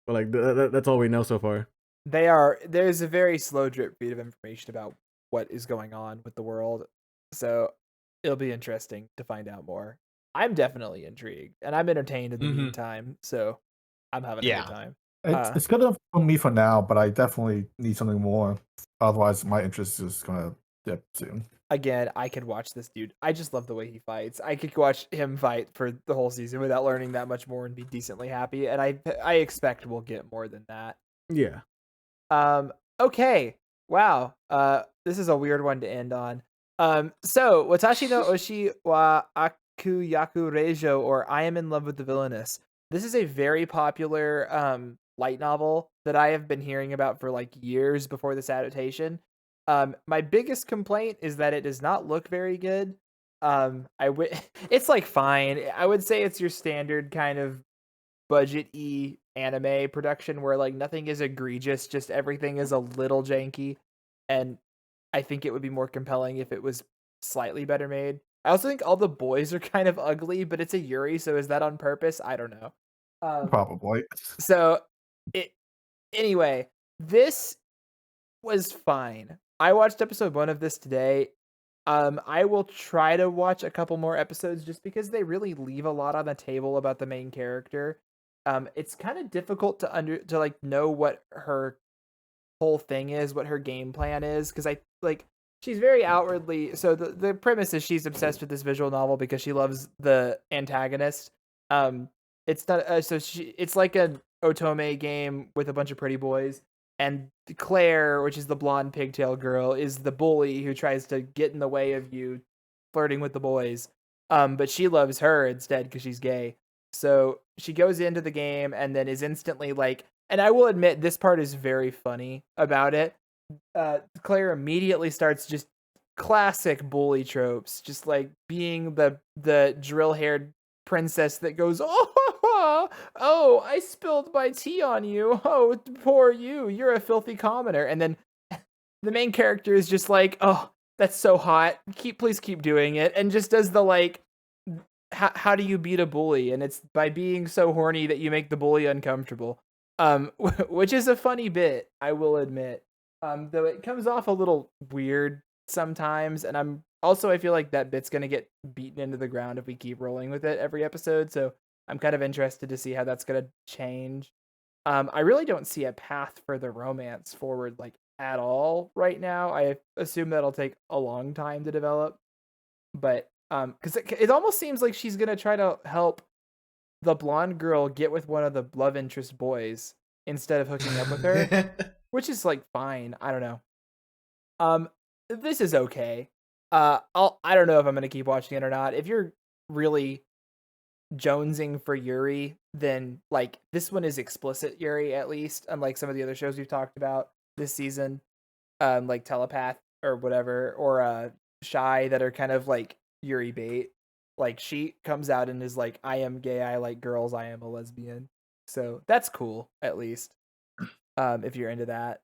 But like that's all we know so far. There's a very slow drip feed of information about what is going on with the world. So it'll be interesting to find out more. I'm definitely intrigued, and I'm entertained in the Mhm. meantime, so I'm having a Yeah. good time. It's good enough for me for now, but I definitely need something more. Otherwise, my interest is gonna dip soon. Again, I could watch this dude. I just love the way he fights. I could watch him fight for the whole season without learning that much more and be decently happy. And I expect we'll get more than that. Yeah. Okay. Wow. This is a weird one to end on. So Watashi no Oshi wa Akuyaku Reijo, or I Am in Love with the Villainess. This is a very popular light novel that I have been hearing about for like years before this adaptation. My biggest complaint is that it does not look very good. It's like fine. I would say it's your standard kind of budget-y anime production where like nothing is egregious, just everything is a little janky, and I think it would be more compelling if it was slightly better made. I also think all the boys are kind of ugly, but it's a Yuri, so is that on purpose? I don't know. Probably. So it anyway, this was fine. I watched episode 1 of this today. I will try to watch a couple more episodes just because they really leave a lot on the table about the main character. It's kind of difficult to like know what her whole thing is, what her game plan is, because I like she's very outwardly. So the premise is she's obsessed with this visual novel because she loves the antagonist. It's not it's like an otome game with a bunch of pretty boys, and Claire, which is the blonde pigtail girl, is the bully who tries to get in the way of you flirting with the boys. But she loves her instead because she's gay. So she goes into the game and then is instantly like, and I will admit this part is very funny about it. Claire immediately starts just classic bully tropes, just like being the drill-haired princess that goes, oh, I spilled my tea on you. Oh, poor you. You're a filthy commoner. And then the main character is just like, oh, that's so hot. Please keep doing it. And just does the like, how do you beat a bully? And it's by being so horny that you make the bully uncomfortable. Which is a funny bit, I will admit. Though it comes off a little weird sometimes, and I feel like that bit's gonna get beaten into the ground if we keep rolling with it every episode. So I'm kind of interested to see how that's gonna change. I really don't see a path for the romance forward like at all right now. I assume that'll take a long time to develop, but because it almost seems like she's gonna try to help the blonde girl get with one of the love interest boys instead of hooking up with her, which is like fine. I don't know. This is okay. I don't know if I'm gonna keep watching it or not. If you're really jonesing for Yuri, then like this one is explicit Yuri, at least, unlike some of the other shows we've talked about this season, like Telepath or whatever, or Shy, that are kind of like Yuri bait. Like she comes out and is like, I am gay, I like girls, I am a lesbian. So that's cool, at least. If you're into that.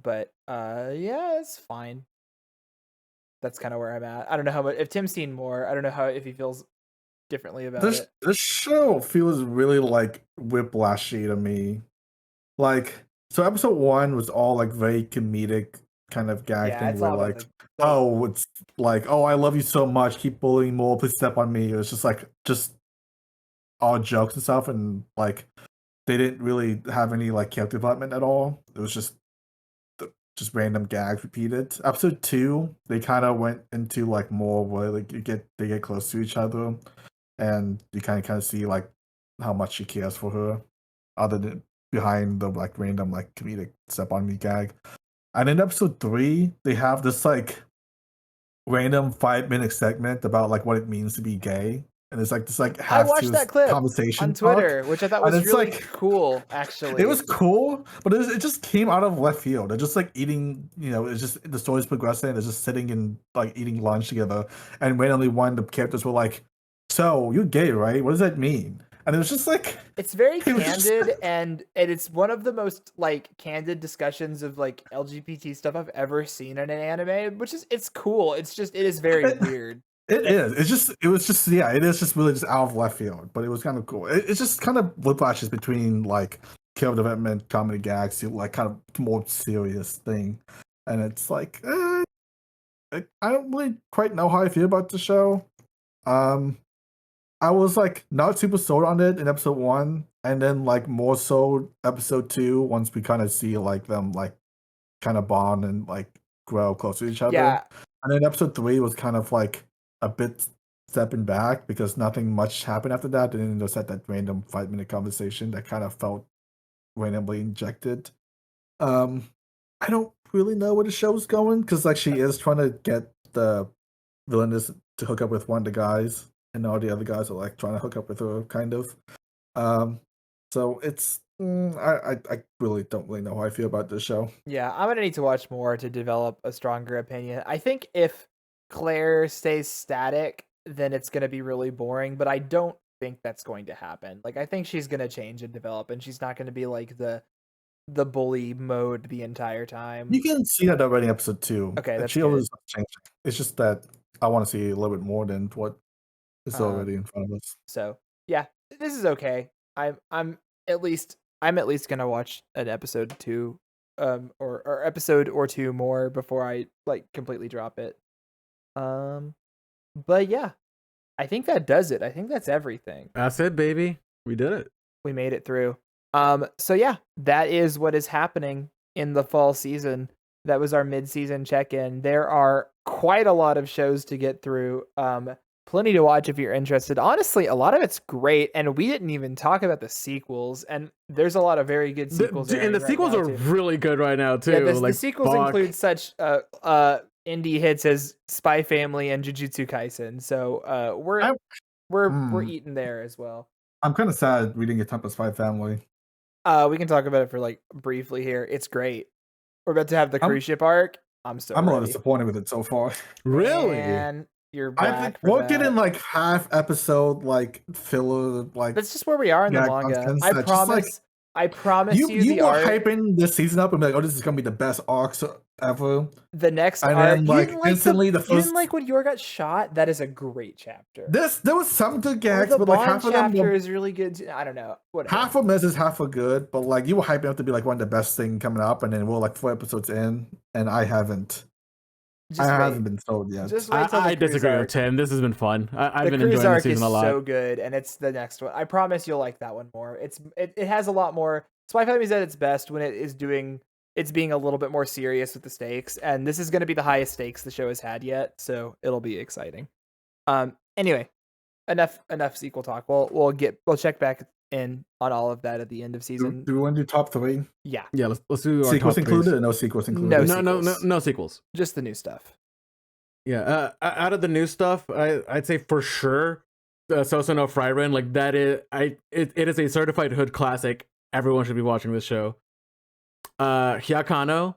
But yeah, it's fine. That's kind of where I'm at. I don't know how much if Tim's seen more, I don't know if he feels differently about it. This show feels really like whiplashy to me. Like So episode 1 was all like very comedic kind of gag Yeah, thing it's where all about like, the oh, it's like, oh, I love you so much, keep bullying more, please step on me. It was just like just all jokes and stuff, and like they didn't really have any like character development at all. It was just random gags repeated. Episode 2, they kind of went into like more where like they get close to each other, and you kind of see like how much she cares for her, other than behind the like random like comedic step on me gag. And in episode 3, they have this like random 5-minute segment about like what it means to be gay, and it's like this like I watched half-truth that clip conversation on talk. Twitter, which I thought And was it's really like cool, actually. it was cool, but it just came out of left field. They're just like eating, it's just the story's progressing. They're just sitting and like eating lunch together, and randomly one of the characters were like, "So you're gay, right? What does that mean?" And it was just like It's very it was just- candid, and it's one of the most like candid discussions of like LGBT stuff I've ever seen in an anime, which is it's cool. It is very weird. It is. It was just yeah. It is just really just out of left field, but it was kind of cool. It's just kind of whiplashes between like character development, comedy gags to like kind of more serious thing, and it's like I don't really quite know how I feel about the show. I was like not super sold on it in episode 1, and then like more so episode 2 once we kind of see like them like kind of bond and like grow closer to each other. Yeah. And then episode 3 was kind of like a bit stepping back because nothing much happened after that. And then just had that random 5-minute conversation that kind of felt randomly injected. I don't really know where the show's going because like she is trying to get the villainess to hook up with one of the guys, and all the other guys are like trying to hook up with her, kind of. So it's I really don't really know how I feel about this show. Yeah, I'm gonna need to watch more to develop a stronger opinion. I think if Claire stays static, then it's gonna be really boring, but I don't think that's going to happen. Like I think she's gonna change and develop, and she's not gonna be like the bully mode the entire time. You can see that already in episode 2. Okay, that's she good. always changing. It's just that I want to see a little bit more than what is already in front of us. So yeah, this is okay. I'm at least gonna watch an episode 2, or episode or 2 more before I like completely drop it. But yeah, I think that does it. I think that's everything. That's it, baby. We did it. We made it through. So yeah, that is what is happening in the fall season. That was our mid-season check-in. There are quite a lot of shows to get through. Plenty to watch if you're interested. Honestly, a lot of it's great, and we didn't even talk about the sequels. And there's a lot of very good sequels. And the sequels are really good right now too. Yeah, like the sequels include such indie hits as Spy Family and Jujutsu Kaisen. So we're eating there as well. I'm kind of sad we didn't get Temple Spy Family. We can talk about it for like briefly here. It's great. We're about to have the cruise ship arc. I'm a little disappointed with it so far. Really? And you're I back. think we're getting like half episode like filler like that's just where we are in the manga. I promise you you the were arc. hyping this season up and be like, oh, this is gonna be the best arcs ever. The next and arc, then like instantly you the first didn't like when Yor got shot. That is a great chapter. there was some good gags, the but like Bond half of them chapter is really good too. I don't know. Whatever. half of them is half of good, but like you were hyping up to be like one of the best thing coming up, and then we're like 4 episodes in, and I haven't been sold yet. I disagree with Tim. This has been fun. I've been enjoying the season a lot. So good, and it's the next one. I promise you'll like that one more. It has a lot more. Spy Family is at its best when it's being a little bit more serious with the stakes, and this is going to be the highest stakes the show has had yet, so it'll be exciting. Anyway, enough sequel talk. We'll check back in on all of that at the end of season. Do we want to do top 3? Yeah. Let's do our sequels top included threes. or no sequels included? No sequels. Just the new stuff. Yeah. Out of the new stuff, I'd say for sure, Sousou no Frieren. Like that is it is a certified hood classic. Everyone should be watching this show. Hyakkano,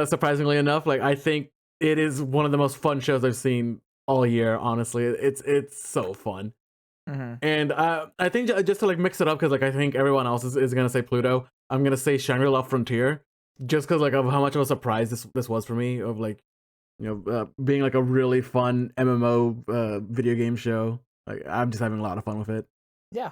surprisingly enough, like I think it is one of the most fun shows I've seen all year. Honestly, it's so fun. Mm-hmm. And I think just to like mix it up, because like I think everyone else is gonna say Pluto. I'm gonna say Shangri-La Frontier, just because like of how much of a surprise this was for me, of like being like a really fun MMO video game show. Like I'm just having a lot of fun with it. Yeah.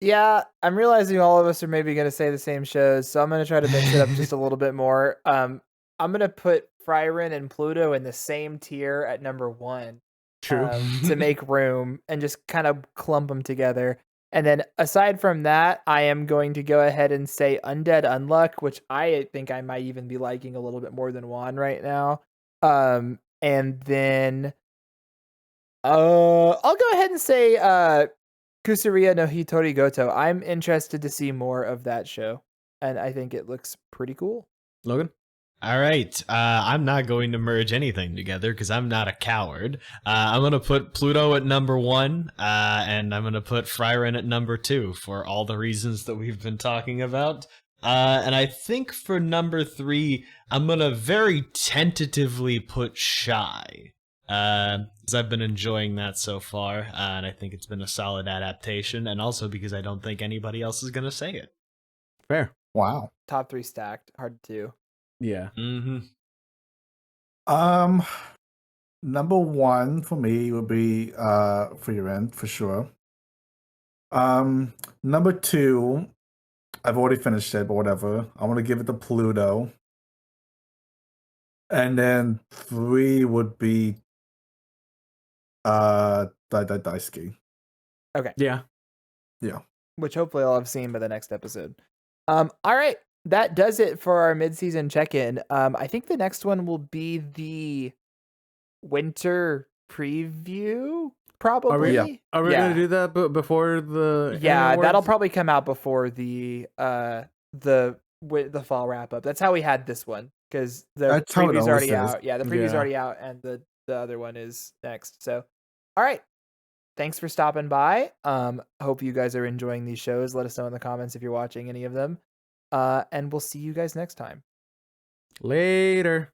Yeah, I'm realizing all of us are maybe going to say the same shows, so I'm going to try to mix it up just a little bit more. I'm going to put Frieren and Pluto in the same tier at number 1 True. to make room and just kind of clump them together. And then aside from that, I am going to go ahead and say Undead Unluck, which I think I might even be liking a little bit more than Juan right now. And then I'll go ahead and say Kusuriya no Hitorigoto. I'm interested to see more of that show, and I think it looks pretty cool. Logan? All right. I'm not going to merge anything together because I'm not a coward. I'm going to put Pluto at number 1, and I'm going to put Frieren at number 2 for all the reasons that we've been talking about. And I think for number 3, I'm going to very tentatively put Shy. Because I've been enjoying that so far, and I think it's been a solid adaptation, and also because I don't think anybody else is going to say it. Fair. Wow. Top 3 stacked, hard to do. Yeah. Mm-hmm. Number 1 for me would be Frieren for sure. Number 2, I've already finished it, but whatever. I'm gonna give it to Pluto. And then 3 would be Daisuke. Okay. Yeah. Which hopefully I'll have seen by the next episode. All right. That does it for our mid-season check-in. I think the next one will be the winter preview, probably. Are we gonna do that before the Yeah, annual that'll awards? probably come out before the fall wrap-up. That's how we had this one, because the That's how it preview's always already is. out. Yeah, the preview's Yeah. already out, and the other one is next. So, all right. Thanks for stopping by. Hope you guys are enjoying these shows. Let us know in the comments if you're watching any of them. And we'll see you guys next time. Later.